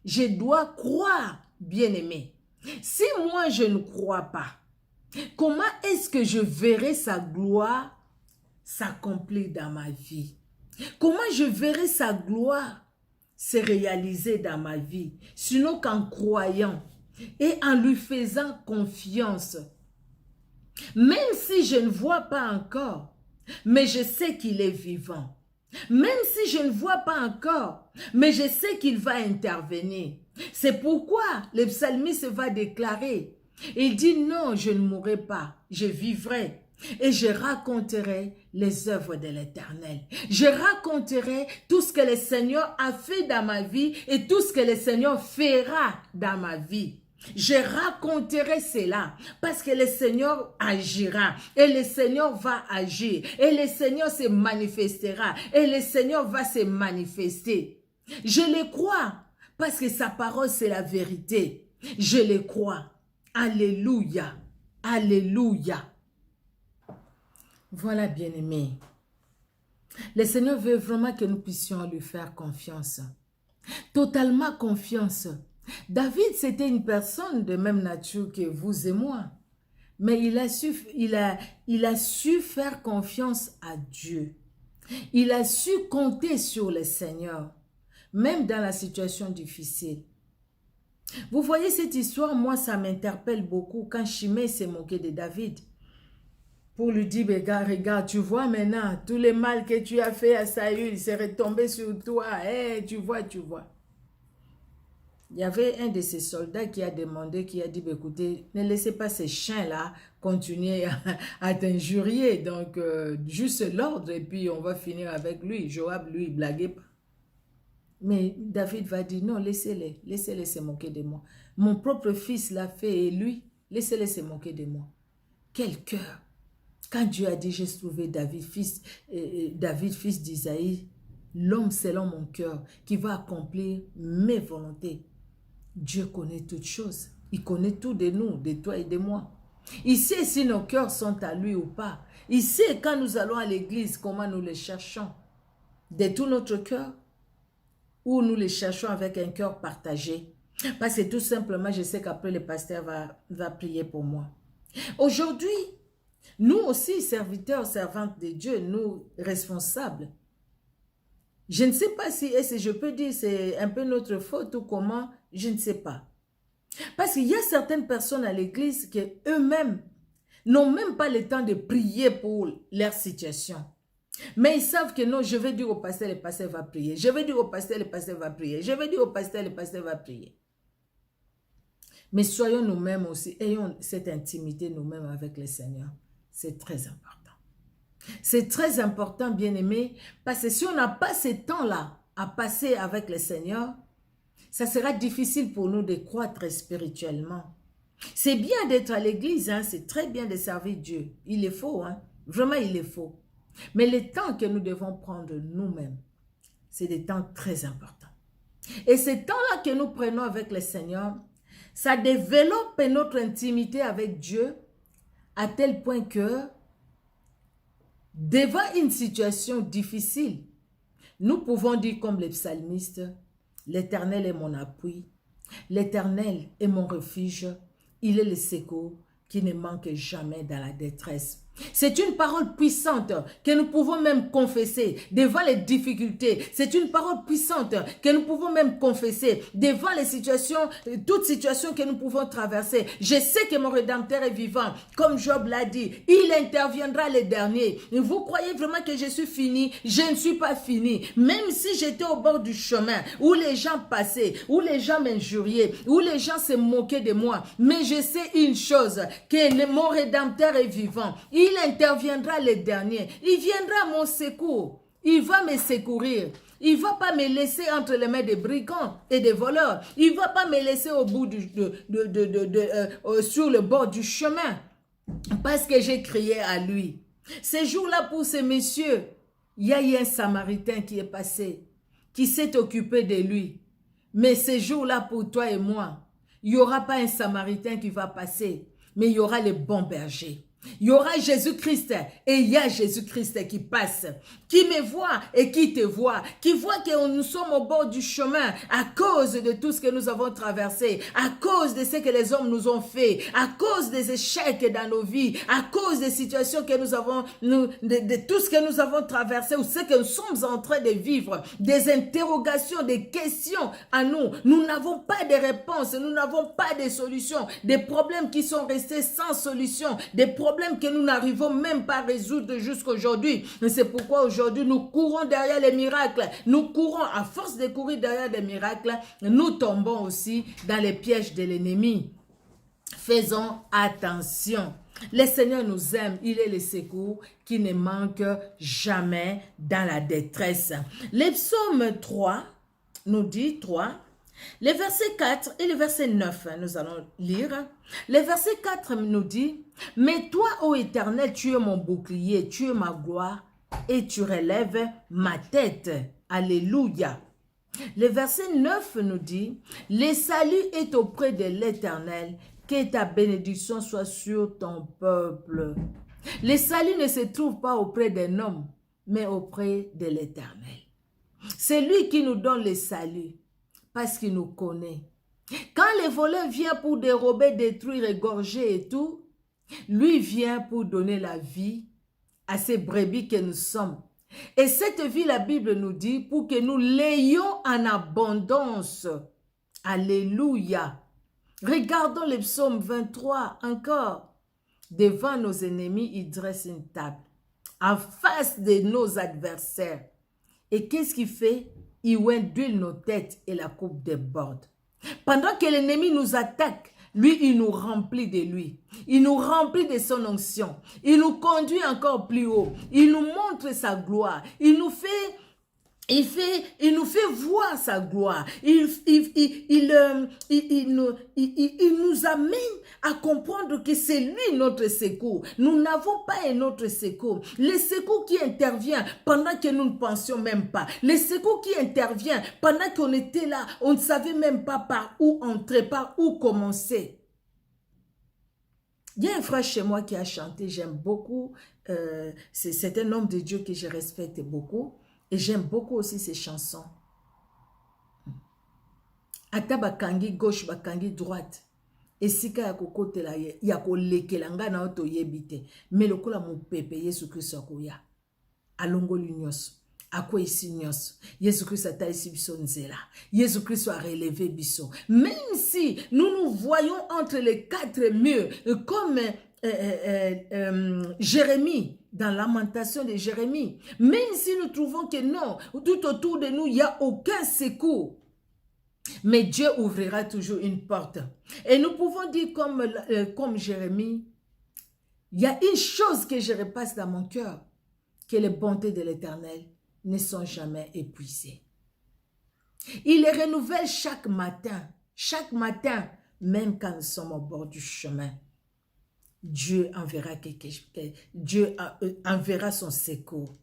Je dois croire, bien-aimé. Si moi, je ne crois pas, comment est-ce que je verrai sa gloire s'accomplir dans ma vie? Comment je verrai sa gloire se réaliser dans ma vie? Sinon qu'en croyant et en lui faisant confiance. Même si je ne vois pas encore, mais je sais qu'il est vivant. Même si je ne vois pas encore, mais je sais qu'il va intervenir. C'est pourquoi le psalmiste va déclarer, il dit non, je ne mourrai pas, je vivrai. Et je raconterai les œuvres de l'Éternel. Je raconterai tout ce que le Seigneur a fait dans ma vie et tout ce que le Seigneur fera dans ma vie. Je raconterai cela parce que le Seigneur agira et le Seigneur va agir et le Seigneur se manifestera et le Seigneur va se manifester. Je le crois parce que sa parole c'est la vérité. Je le crois. Alléluia. Alléluia. Voilà, bien-aimés. Le Seigneur veut vraiment que nous puissions lui faire confiance. Totalement confiance. David, c'était une personne de même nature que vous et moi. Mais il a su faire confiance à Dieu. Il a su compter sur le Seigneur, même dans la situation difficile. Vous voyez cette histoire, moi, ça m'interpelle beaucoup quand Shimei s'est moqué de David. Pour lui dire, regarde, tu vois maintenant, tout le mal que tu as fait à Saül, il s'est retombé sur toi. Hey, tu vois. Il y avait un de ces soldats qui a demandé, qui a dit, écoutez, ne laissez pas ces chiens-là continuer à t'injurier. Donc, juste l'ordre et puis on va finir avec lui. Joab, lui, il blaguait pas. Mais David va dire, non, laissez-les se moquer de moi. Mon propre fils l'a fait et lui, laissez-les se moquer de moi. Quel cœur! Quand Dieu a dit, j'ai trouvé David, fils d'Isaïe, l'homme selon mon cœur, qui va accomplir mes volontés. Dieu connaît toutes choses. Il connaît tout de nous, de toi et de moi. Il sait si nos cœurs sont à lui ou pas. Il sait quand nous allons à l'église, comment nous les cherchons. De tout notre cœur, ou nous les cherchons avec un cœur partagé. Parce que tout simplement, je sais qu'après le pasteur va prier pour moi. Aujourd'hui, nous aussi, serviteurs, servantes de Dieu, nous responsables. Je ne sais pas si je peux dire c'est un peu notre faute ou comment, je ne sais pas. Parce qu'il y a certaines personnes à l'église qui eux-mêmes n'ont même pas le temps de prier pour leur situation. Mais ils savent que non, je vais dire au pasteur, le pasteur va prier. Je vais dire au pasteur, le pasteur va prier. Je vais dire au pasteur, le pasteur va prier. Mais soyons nous-mêmes aussi, ayons cette intimité nous-mêmes avec le Seigneur. C'est très important. C'est très important, bien-aimé, parce que si on n'a pas ce temps-là, à passer avec le Seigneur, ça sera difficile pour nous de croître spirituellement. C'est bien d'être à l'église, hein, c'est très bien de servir Dieu. Il est faux, hein? Vraiment il est faux. Mais le temps que nous devons prendre nous-mêmes, c'est des temps très importants. Et ces temps-là que nous prenons avec le Seigneur, ça développe notre intimité avec Dieu à tel point que, devant une situation difficile, nous pouvons dire comme les psalmistes, l'Éternel est mon appui, l'Éternel est mon refuge, il est le secours qui ne manque jamais dans la détresse. C'est une parole puissante que nous pouvons même confesser devant les difficultés. C'est une parole puissante que nous pouvons même confesser devant les situations, toutes situations que nous pouvons traverser. Je sais que mon Rédempteur est vivant. Comme Job l'a dit, il interviendra le dernier. Vous croyez vraiment que je suis fini? Je ne suis pas fini. Même si j'étais au bord du chemin où les gens passaient, où les gens m'injuriaient, où les gens se moquaient de moi. Mais je sais une chose, que mon Rédempteur est vivant. Il interviendra le dernier. Il viendra à mon secours. Il va me secourir. Il ne va pas me laisser entre les mains des brigands et des voleurs. Il ne va pas me laisser au bout sur le bord du chemin. Parce que j'ai crié à lui. Ces jours-là, pour ces messieurs, il y a eu un Samaritain qui est passé, qui s'est occupé de lui. Mais ces jours-là, pour toi et moi, il n'y aura pas un Samaritain qui va passer, mais il y aura les bons bergers. Il y aura Jésus-Christ et il y a Jésus-Christ qui passe, qui me voit et qui te voit, qui voit que nous sommes au bord du chemin à cause de tout ce que nous avons traversé, à cause de ce que les hommes nous ont fait, à cause des échecs dans nos vies, à cause des situations que nous avons, de tout ce que nous avons traversé ou ce que nous sommes en train de vivre, des interrogations, des questions à nous. Nous n'avons pas de réponses, nous n'avons pas de solutions, des problèmes qui sont restés sans solution, des problèmes que nous n'arrivons même pas à résoudre jusqu'à aujourd'hui. C'est pourquoi aujourd'hui nous courons derrière les miracles. Nous courons, à force de courir derrière des miracles, nous tombons aussi dans les pièges de l'ennemi. Faisons attention. Le Seigneur nous aime, il est le secours qui ne manque jamais dans la détresse. Le psaume 3 nous dit 3. Les versets 4 et le verset 9, nous allons lire. Le verset 4 nous dit, « Mais toi, ô Éternel, tu es mon bouclier, tu es ma gloire, et tu relèves ma tête. » Alléluia. Le verset 9 nous dit, « Le salut est auprès de l'Éternel, que ta bénédiction soit sur ton peuple. » Le salut ne se trouve pas auprès d'un homme, mais auprès de l'Éternel. C'est lui qui nous donne le salut. Parce qu'il nous connaît. Quand les voleurs viennent pour dérober, détruire, égorger et tout, lui vient pour donner la vie à ces brebis que nous sommes. Et cette vie, la Bible nous dit, pour que nous l'ayons en abondance. Alléluia. Regardons le psaume 23 encore. Devant nos ennemis, il dresse une table. En face de nos adversaires. Et qu'est-ce qu'il fait? Il huile nos têtes et la coupe déborde. Pendant que l'ennemi nous attaque, lui, il nous remplit de lui. Il nous remplit de son onction. Il nous conduit encore plus haut. Il nous montre sa gloire. Il nous fait voir sa gloire. Il nous amène à comprendre que c'est lui notre secours. Nous n'avons pas un autre secours. Le secours qui intervient pendant que nous ne pensions même pas. Le secours qui intervient pendant qu'on était là, on ne savait même pas par où entrer, par où commencer. Il y a un frère chez moi qui a chanté, j'aime beaucoup. C'est un homme de Dieu que je respecte beaucoup. Et j'aime beaucoup aussi ses chansons. Ata bakangi gauche, bakangi droite. Esika ya kokotela ya kolekela nga na oto yebite. Mais lokola mu pepe Yesu Kristo akoya. Alongoli nyonso. Ako isi nyonso. Yesu Kristo atalisi biso nzela. Yesu Kristo a relevé biso. Même si nous nous voyons entre les quatre murs comme Jérémie, dans Lamentation de Jérémie, même si nous trouvons que non, tout autour de nous, il n'y a aucun secours, mais Dieu ouvrira toujours une porte. Et nous pouvons dire comme Jérémie, il y a une chose que je repasse dans mon cœur, que les bontés de l'Éternel ne sont jamais épuisées. Il les renouvelle chaque matin, même quand nous sommes au bord du chemin. Dieu enverra son secours.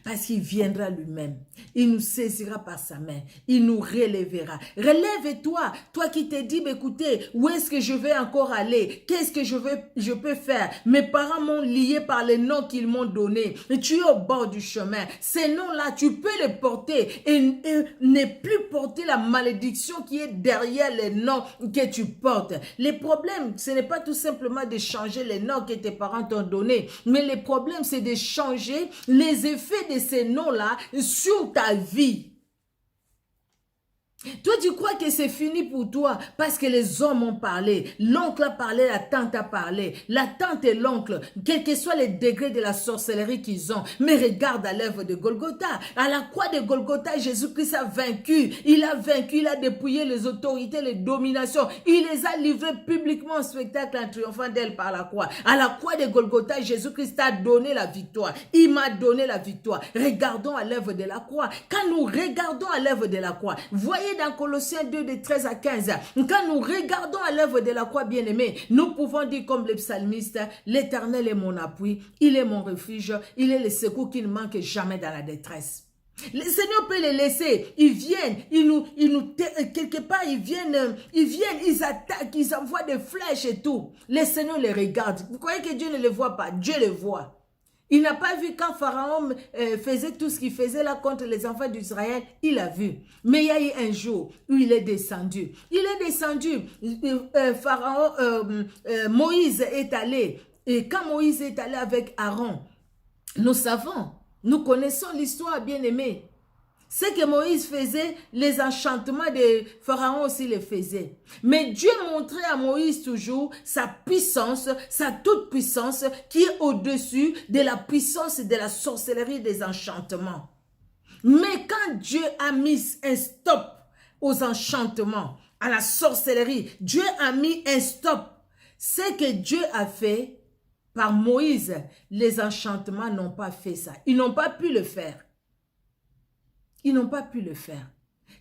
Parce qu'il viendra lui-même. Il nous saisira par sa main. Il nous relèvera. Relève-toi. Toi qui te dis, écoutez, où est-ce que je vais encore aller? Qu'est-ce que je peux faire? Mes parents m'ont lié par les noms qu'ils m'ont donnés. Tu es au bord du chemin. Ces noms-là, tu peux les porter et ne plus porter la malédiction qui est derrière les noms que tu portes. Les problèmes, ce n'est pas tout simplement de changer les noms que tes parents t'ont donnés, mais les problèmes, c'est de changer les effets de ces noms-là sur ta vie. Toi, tu crois que c'est fini pour toi parce que les hommes ont parlé. L'oncle a parlé, la tante a parlé. La tante et l'oncle, quels que soient les degrés de la sorcellerie qu'ils ont. Mais regarde à l'œuvre de Golgotha. À la croix de Golgotha, Jésus-Christ a vaincu. Il a vaincu, il a dépouillé les autorités, les dominations. Il les a livrés publiquement en spectacle en triomphant d'elle par la croix. À la croix de Golgotha, Jésus-Christ a donné la victoire. Il m'a donné la victoire. Regardons à l'œuvre de la croix. Quand nous regardons à l'œuvre de la croix, voyez dans Colossiens 2 de 13 à 15, quand nous regardons à l'œuvre de la croix bien-aimée, nous pouvons dire comme le psalmiste, l'Éternel est mon appui, il est mon refuge, il est le secours qui ne manque jamais dans la détresse. Le Seigneur peut les laisser, ils viennent, quelque part, ils viennent, ils attaquent, ils envoient des flèches et tout. Le Seigneur les regarde. Vous croyez que Dieu ne les voit pas? Dieu les voit. Il n'a pas vu quand Pharaon faisait tout ce qu'il faisait là contre les enfants d'Israël. Il a vu. Mais il y a eu un jour où il est descendu. Il est descendu. Moïse est allé. Et quand Moïse est allé avec Aaron, nous savons, nous connaissons l'histoire bien aimée. Ce que Moïse faisait, les enchantements de Pharaon aussi les faisaient. Mais Dieu montrait à Moïse toujours sa puissance, sa toute puissance qui est au-dessus de la puissance de la sorcellerie des enchantements. Mais quand Dieu a mis un stop aux enchantements, à la sorcellerie, Dieu a mis un stop. Ce que Dieu a fait par Moïse, les enchantements n'ont pas fait ça. Ils n'ont pas pu le faire. Ils n'ont pas pu le faire.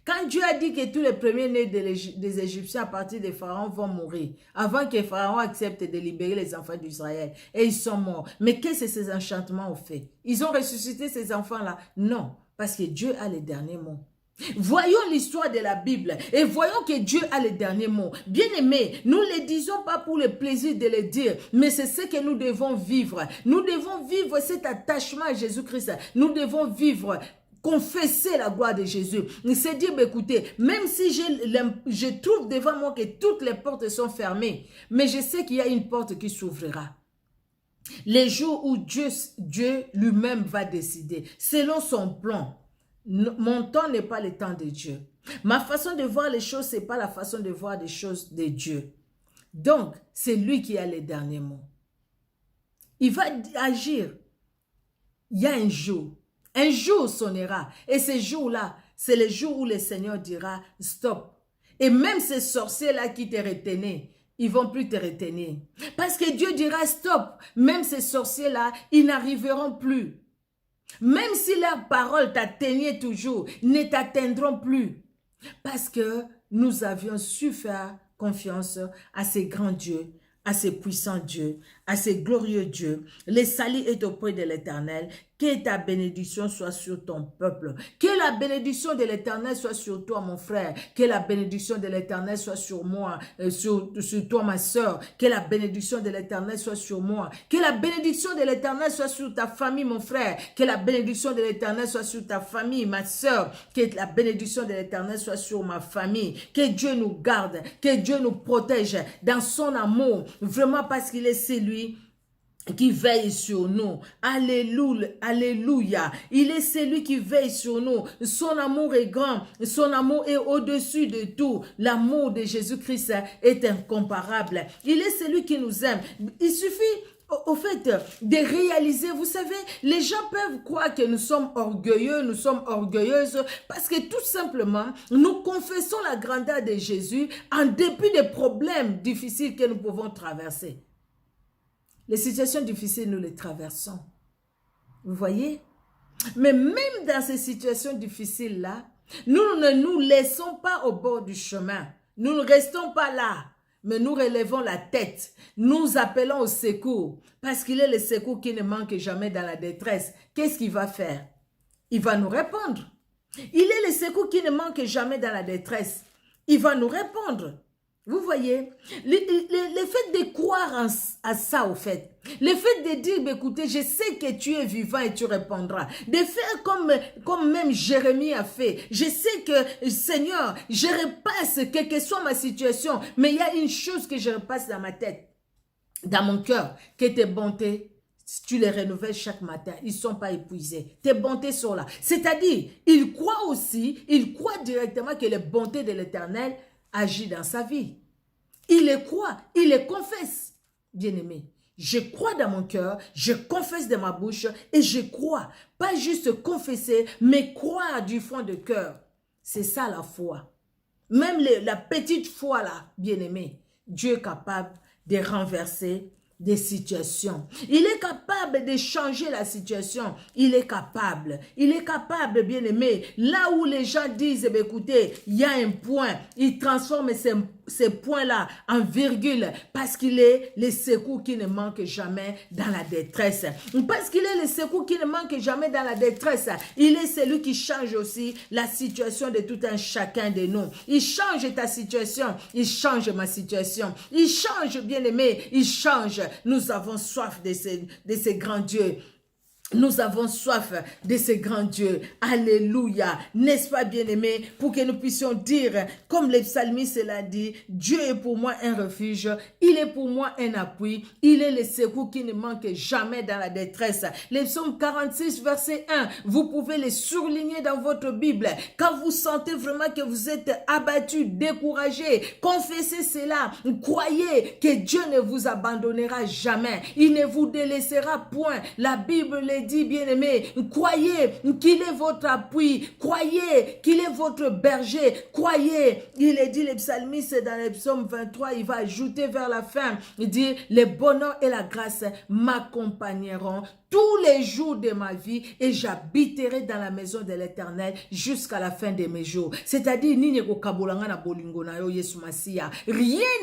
Quand Dieu a dit que tous les premiers-nés des Égyptiens à partir de Pharaon vont mourir, avant que Pharaon accepte de libérer les enfants d'Israël, et ils sont morts. Mais qu'est-ce que ces enchantements ont fait? Ils ont ressuscité ces enfants-là? Non, parce que Dieu a les derniers mots. Voyons l'histoire de la Bible et voyons que Dieu a les derniers mots. Bien-aimés, nous ne les disons pas pour le plaisir de les dire, mais c'est ce que nous devons vivre. Nous devons vivre cet attachement à Jésus-Christ. Nous devons vivre confesser la gloire de Jésus. C'est dire, écoutez, même si je trouve devant moi que toutes les portes sont fermées, mais je sais qu'il y a une porte qui s'ouvrira. Les jours où Dieu lui-même va décider, selon son plan. Mon temps n'est pas le temps de Dieu. Ma façon de voir les choses, ce n'est pas la façon de voir les choses de Dieu. Donc, c'est lui qui a les derniers mots. Il va agir. Il y a un jour sonnera. Et ce jour-là, c'est le jour où le Seigneur dira stop. Et même ces sorciers-là qui te retenaient, ils vont plus te retenir. Parce que Dieu dira stop. Même ces sorciers-là, ils n'arriveront plus. Même si leurs paroles t'atteignaient toujours, ne t'atteindront plus. Parce que nous avions su faire confiance à ces grands dieux, à ces puissants dieux, à ces glorieux dieux. Le salut est auprès de l'Éternel. Que ta bénédiction soit sur ton peuple. Que la bénédiction de l'Éternel soit sur toi, mon frère. Que la bénédiction de l'Éternel soit sur moi, sur toi, ma soeur. Que la bénédiction de l'Éternel soit sur moi. Que la bénédiction de l'Éternel soit sur ta famille, mon frère. Que la bénédiction de l'Éternel soit sur ta famille, ma soeur. Que la bénédiction de l'Éternel soit sur ma famille. Que Dieu nous garde. Que Dieu nous protège dans son amour. Vraiment parce qu'il est celui qui veille sur nous. Alléluia, alléluia. Il est celui qui veille sur nous. Son amour est grand. Son amour est au-dessus de tout. L'amour de Jésus-Christ est incomparable. Il est celui qui nous aime. Il suffit au fait de réaliser, vous savez, les gens peuvent croire que nous sommes orgueilleux, nous sommes orgueilleuses, parce que tout simplement, nous confessons la grandeur de Jésus en dépit des problèmes difficiles que nous pouvons traverser. Les situations difficiles, nous les traversons. Vous voyez? Mais même dans ces situations difficiles-là, Nous ne nous laissons pas au bord du chemin. Nous ne restons pas là, mais nous relevons la tête. Nous appelons au secours, parce qu'il est le secours qui ne manque jamais dans la détresse. Qu'est-ce qu'il va faire? Il va nous répondre. Il est le secours qui ne manque jamais dans la détresse. Il va nous répondre. Vous voyez, le fait de croire à ça, au fait, le fait de dire, écoutez, je sais que tu es vivant et tu répondras, de faire comme même Jérémie a fait, je sais que, Seigneur, je repasse, quelle que soit ma situation, mais il y a une chose que je repasse dans ma tête, dans mon cœur, que tes bontés, tu les renouvelles chaque matin, ils ne sont pas épuisés. Tes bontés sont là. C'est-à-dire, il croit aussi, il croit directement que les bontés de l'Éternel agit dans sa vie. Il les croit, il les confesse. Bien-aimé, je crois dans mon cœur, je confesse de ma bouche et je crois. Pas juste confesser, mais croire du fond de cœur. C'est ça la foi. Même la petite foi là, bien-aimé, Dieu est capable de renverser des situations. Il est capable de changer la situation. Il est capable, bien aimé. Là où les gens disent, eh écoutez, il y a un point, il transforme ces points-là en virgule parce qu'il est le secours qui ne manque jamais dans la détresse. Parce qu'il est le secours qui ne manque jamais dans la détresse. Il est celui qui change aussi la situation de tout un chacun de nous. Il change ta situation, il change ma situation. Il change, bien aimé, il change. Nous avons soif de ces grands dieux. Nous avons soif de ces grands dieux. Alléluia. N'est-ce pas, bien-aimé, pour que nous puissions dire, comme le psalmiste l'a dit, Dieu est pour moi un refuge, il est pour moi un appui, il est le secours qui ne manque jamais dans la détresse. Le psaume 46, verset 1, vous pouvez le surligner dans votre Bible. Quand vous sentez vraiment que vous êtes abattu, découragé, confessez cela. Croyez que Dieu ne vous abandonnera jamais. Il ne vous délaissera point. La Bible dit, bien-aimé, croyez qu'il est votre appui, croyez qu'il est votre berger, croyez, il est dit, le psalmiste dans le psaume 23, il va ajouter vers la fin, il dit, le bonheur et la grâce m'accompagneront tous les jours de ma vie et j'habiterai dans la maison de l'Éternel jusqu'à la fin de mes jours. C'est-à-dire, rien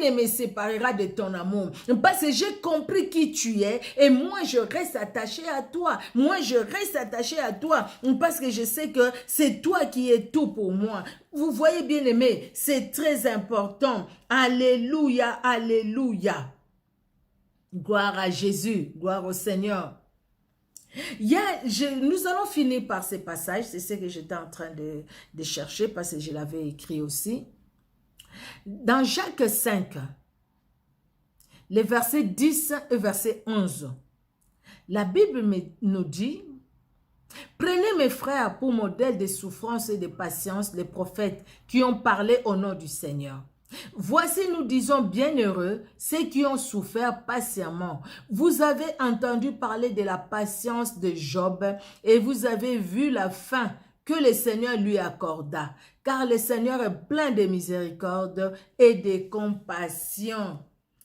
ne me séparera de ton amour parce que j'ai compris qui tu es et moi je reste attaché à toi. Moi je reste attaché à toi parce que je sais que c'est toi qui es tout pour moi. Vous voyez, bien aimé, c'est très important. Alléluia, alléluia. Gloire à Jésus, gloire au Seigneur. Nous allons finir par ces passages, c'est ce que j'étais en train de chercher parce que je l'avais écrit aussi. Dans Jacques 5, les versets 10 et verset 11, la Bible nous dit, « Prenez mes frères pour modèle de souffrance et de patience les prophètes qui ont parlé au nom du Seigneur. Voici, nous disons, bienheureux ceux qui ont souffert patiemment. Vous avez entendu parler de la patience de Job et vous avez vu la fin que le Seigneur lui accorda, car le Seigneur est plein de miséricorde et de compassion.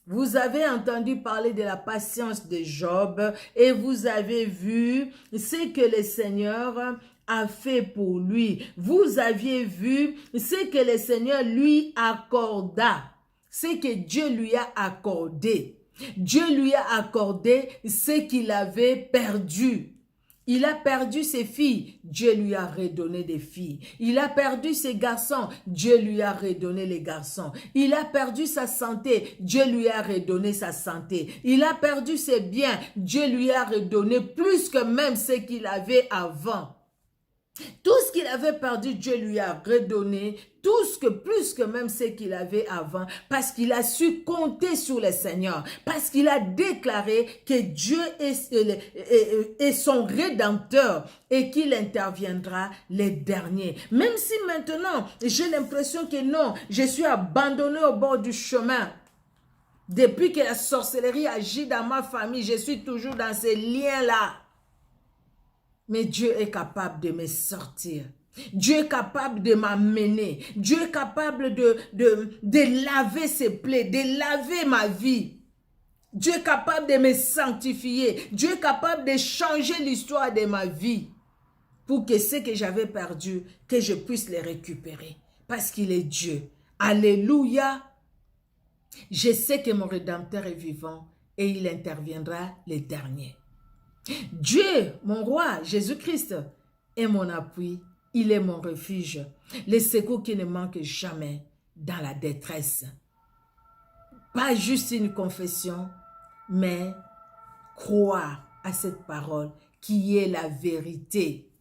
Vous avez entendu parler de la patience de Job et vous avez vu ce que le Seigneur a fait pour lui. Vous aviez vu ce que le Seigneur lui accorda, ce que Dieu lui a accordé. Dieu lui a accordé ce qu'il avait perdu. Il a perdu ses filles, Dieu lui a redonné des filles. Il a perdu ses garçons, Dieu lui a redonné les garçons. Il a perdu sa santé, Dieu lui a redonné sa santé. Il a perdu ses biens, Dieu lui a redonné plus que même ce qu'il avait avant. Tout ce qu'il avait perdu, Dieu lui a redonné, plus que même ce qu'il avait avant, parce qu'il a su compter sur le Seigneur, parce qu'il a déclaré que Dieu est son Rédempteur et qu'il interviendra les derniers. Même si maintenant, j'ai l'impression que non, je suis abandonné au bord du chemin. Depuis que la sorcellerie agit dans ma famille, je suis toujours dans ces liens-là. Mais Dieu est capable de me sortir. Dieu est capable de m'amener. Dieu est capable de laver ses plaies, de laver ma vie. Dieu est capable de me sanctifier. Dieu est capable de changer l'histoire de ma vie. pour que ce que j'avais perdu, que je puisse les récupérer. Parce qu'il est Dieu. Alléluia. Je sais que mon Rédempteur est vivant et il interviendra les derniers. Dieu, mon roi, Jésus-Christ, est mon appui. Il est mon refuge. Le secours qui ne manque jamais dans la détresse. Pas juste une confession, mais croire à cette parole qui est la vérité.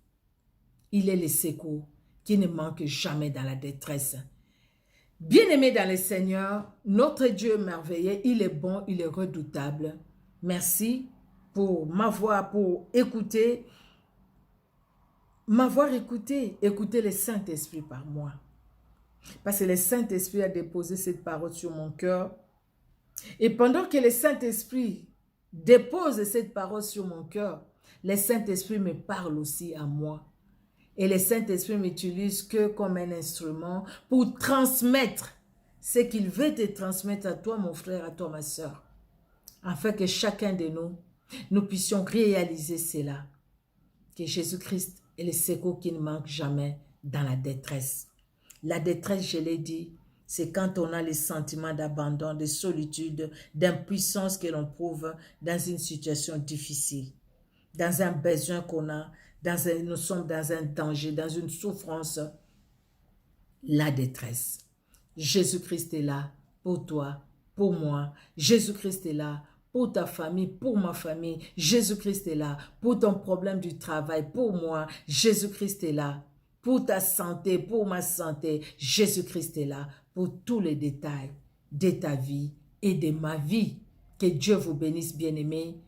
Il est le secours qui ne manque jamais dans la détresse. Bien-aimé dans le Seigneur, notre Dieu merveilleux, il est bon, il est redoutable. Merci pour m'avoir écouté le Saint-Esprit par moi. Parce que le Saint-Esprit a déposé cette parole sur mon cœur. Et pendant que le Saint-Esprit dépose cette parole sur mon cœur, le Saint-Esprit me parle aussi à moi. Et le Saint-Esprit m'utilise que comme un instrument pour transmettre ce qu'il veut te transmettre à toi, mon frère, à toi, ma soeur. Afin que chacun de nous puissions réaliser cela. Que Jésus-Christ est le secours qui ne manque jamais dans la détresse. La détresse, je l'ai dit, c'est quand on a les sentiments d'abandon, de solitude, d'impuissance que l'on trouve dans une situation difficile, dans un besoin qu'on a, nous sommes dans un danger, dans une souffrance, la détresse. Jésus-Christ est là pour toi, pour moi. Jésus-Christ est là pour ta famille, pour ma famille. Jésus-Christ est là pour ton problème du travail, pour moi. Jésus-Christ est là pour ta santé, pour ma santé. Jésus-Christ est là pour tous les détails de ta vie et de ma vie. Que Dieu vous bénisse, bien-aimés.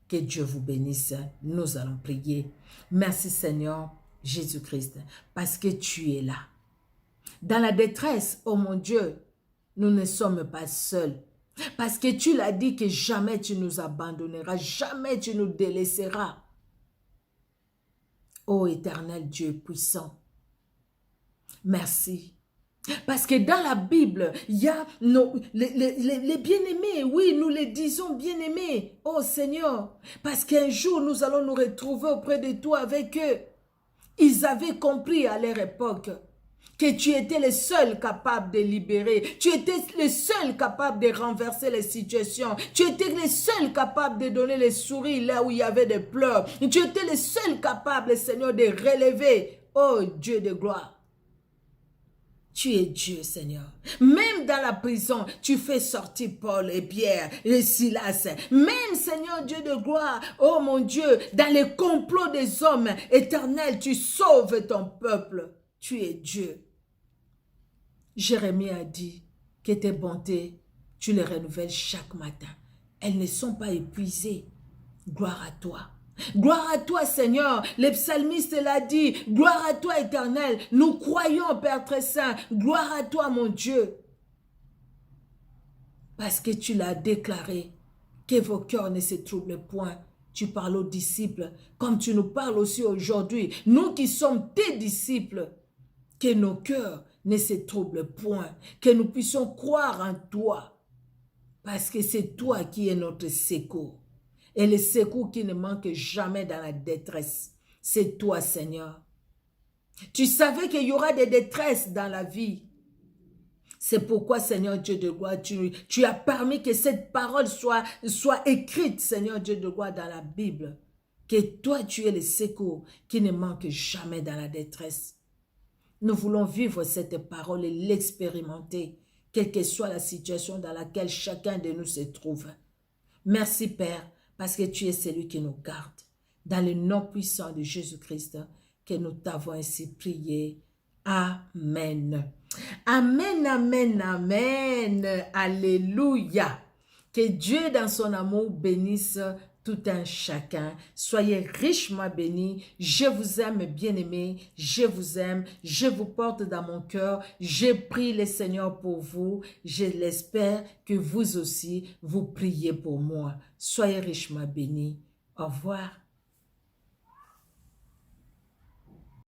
Que Dieu vous bénisse. Nous allons prier. Merci Seigneur Jésus-Christ, parce que tu es là. Dans la détresse, oh mon Dieu, nous ne sommes pas seuls. Parce que tu l'as dit que jamais tu nous abandonneras, jamais tu nous délaisseras. Ô éternel Dieu puissant, merci. Parce que dans la Bible, il y a les bien-aimés. Oui, nous les disons bien-aimés. Oh Seigneur, parce qu'un jour, nous allons nous retrouver auprès de toi avec eux. Ils avaient compris à leur époque que tu étais le seul capable de libérer. Tu étais le seul capable de renverser les situations. Tu étais le seul capable de donner les souris là où il y avait des pleurs. Tu étais le seul capable, Seigneur, de relever. Oh Dieu de gloire. Tu es Dieu, Seigneur. Même dans la prison, tu fais sortir Paul et Pierre et Silas. Même, Seigneur Dieu de gloire, oh mon Dieu, dans les complots des hommes éternels, tu sauves ton peuple. Tu es Dieu. Jérémie a dit que tes bontés, tu les renouvelles chaque matin. Elles ne sont pas épuisées. Gloire à toi. Gloire à toi, Seigneur. Le psalmiste l'a dit. Gloire à toi, Éternel. Nous croyons, Père très saint. Gloire à toi, mon Dieu. Parce que tu l'as déclaré, que vos cœurs ne se troublent point. Tu parles aux disciples, comme tu nous parles aussi aujourd'hui. Nous qui sommes tes disciples, que nos cœurs ne se troublent point. Que nous puissions croire en toi. Parce que c'est toi qui es notre secours. Et le secours qui ne manque jamais dans la détresse, c'est toi, Seigneur. Tu savais qu'il y aura des détresses dans la vie. C'est pourquoi, Seigneur Dieu de gloire, tu as permis que cette parole soit écrite, Seigneur Dieu de gloire, dans la Bible. Que toi, tu es le secours qui ne manque jamais dans la détresse. Nous voulons vivre cette parole et l'expérimenter, quelle que soit la situation dans laquelle chacun de nous se trouve. Merci, Père, parce que tu es celui qui nous garde. Dans le nom puissant de Jésus-Christ, que nous t'avons ainsi prié. Amen. Amen, amen, amen. Alléluia. Que Dieu dans son amour bénisse tout un chacun. Soyez richement bénis. Je vous aime, bien-aimés. Je vous aime. Je vous porte dans mon cœur. Je prie le Seigneur pour vous. Je l'espère que vous aussi, vous priez pour moi. Soyez richement bénis. Au revoir.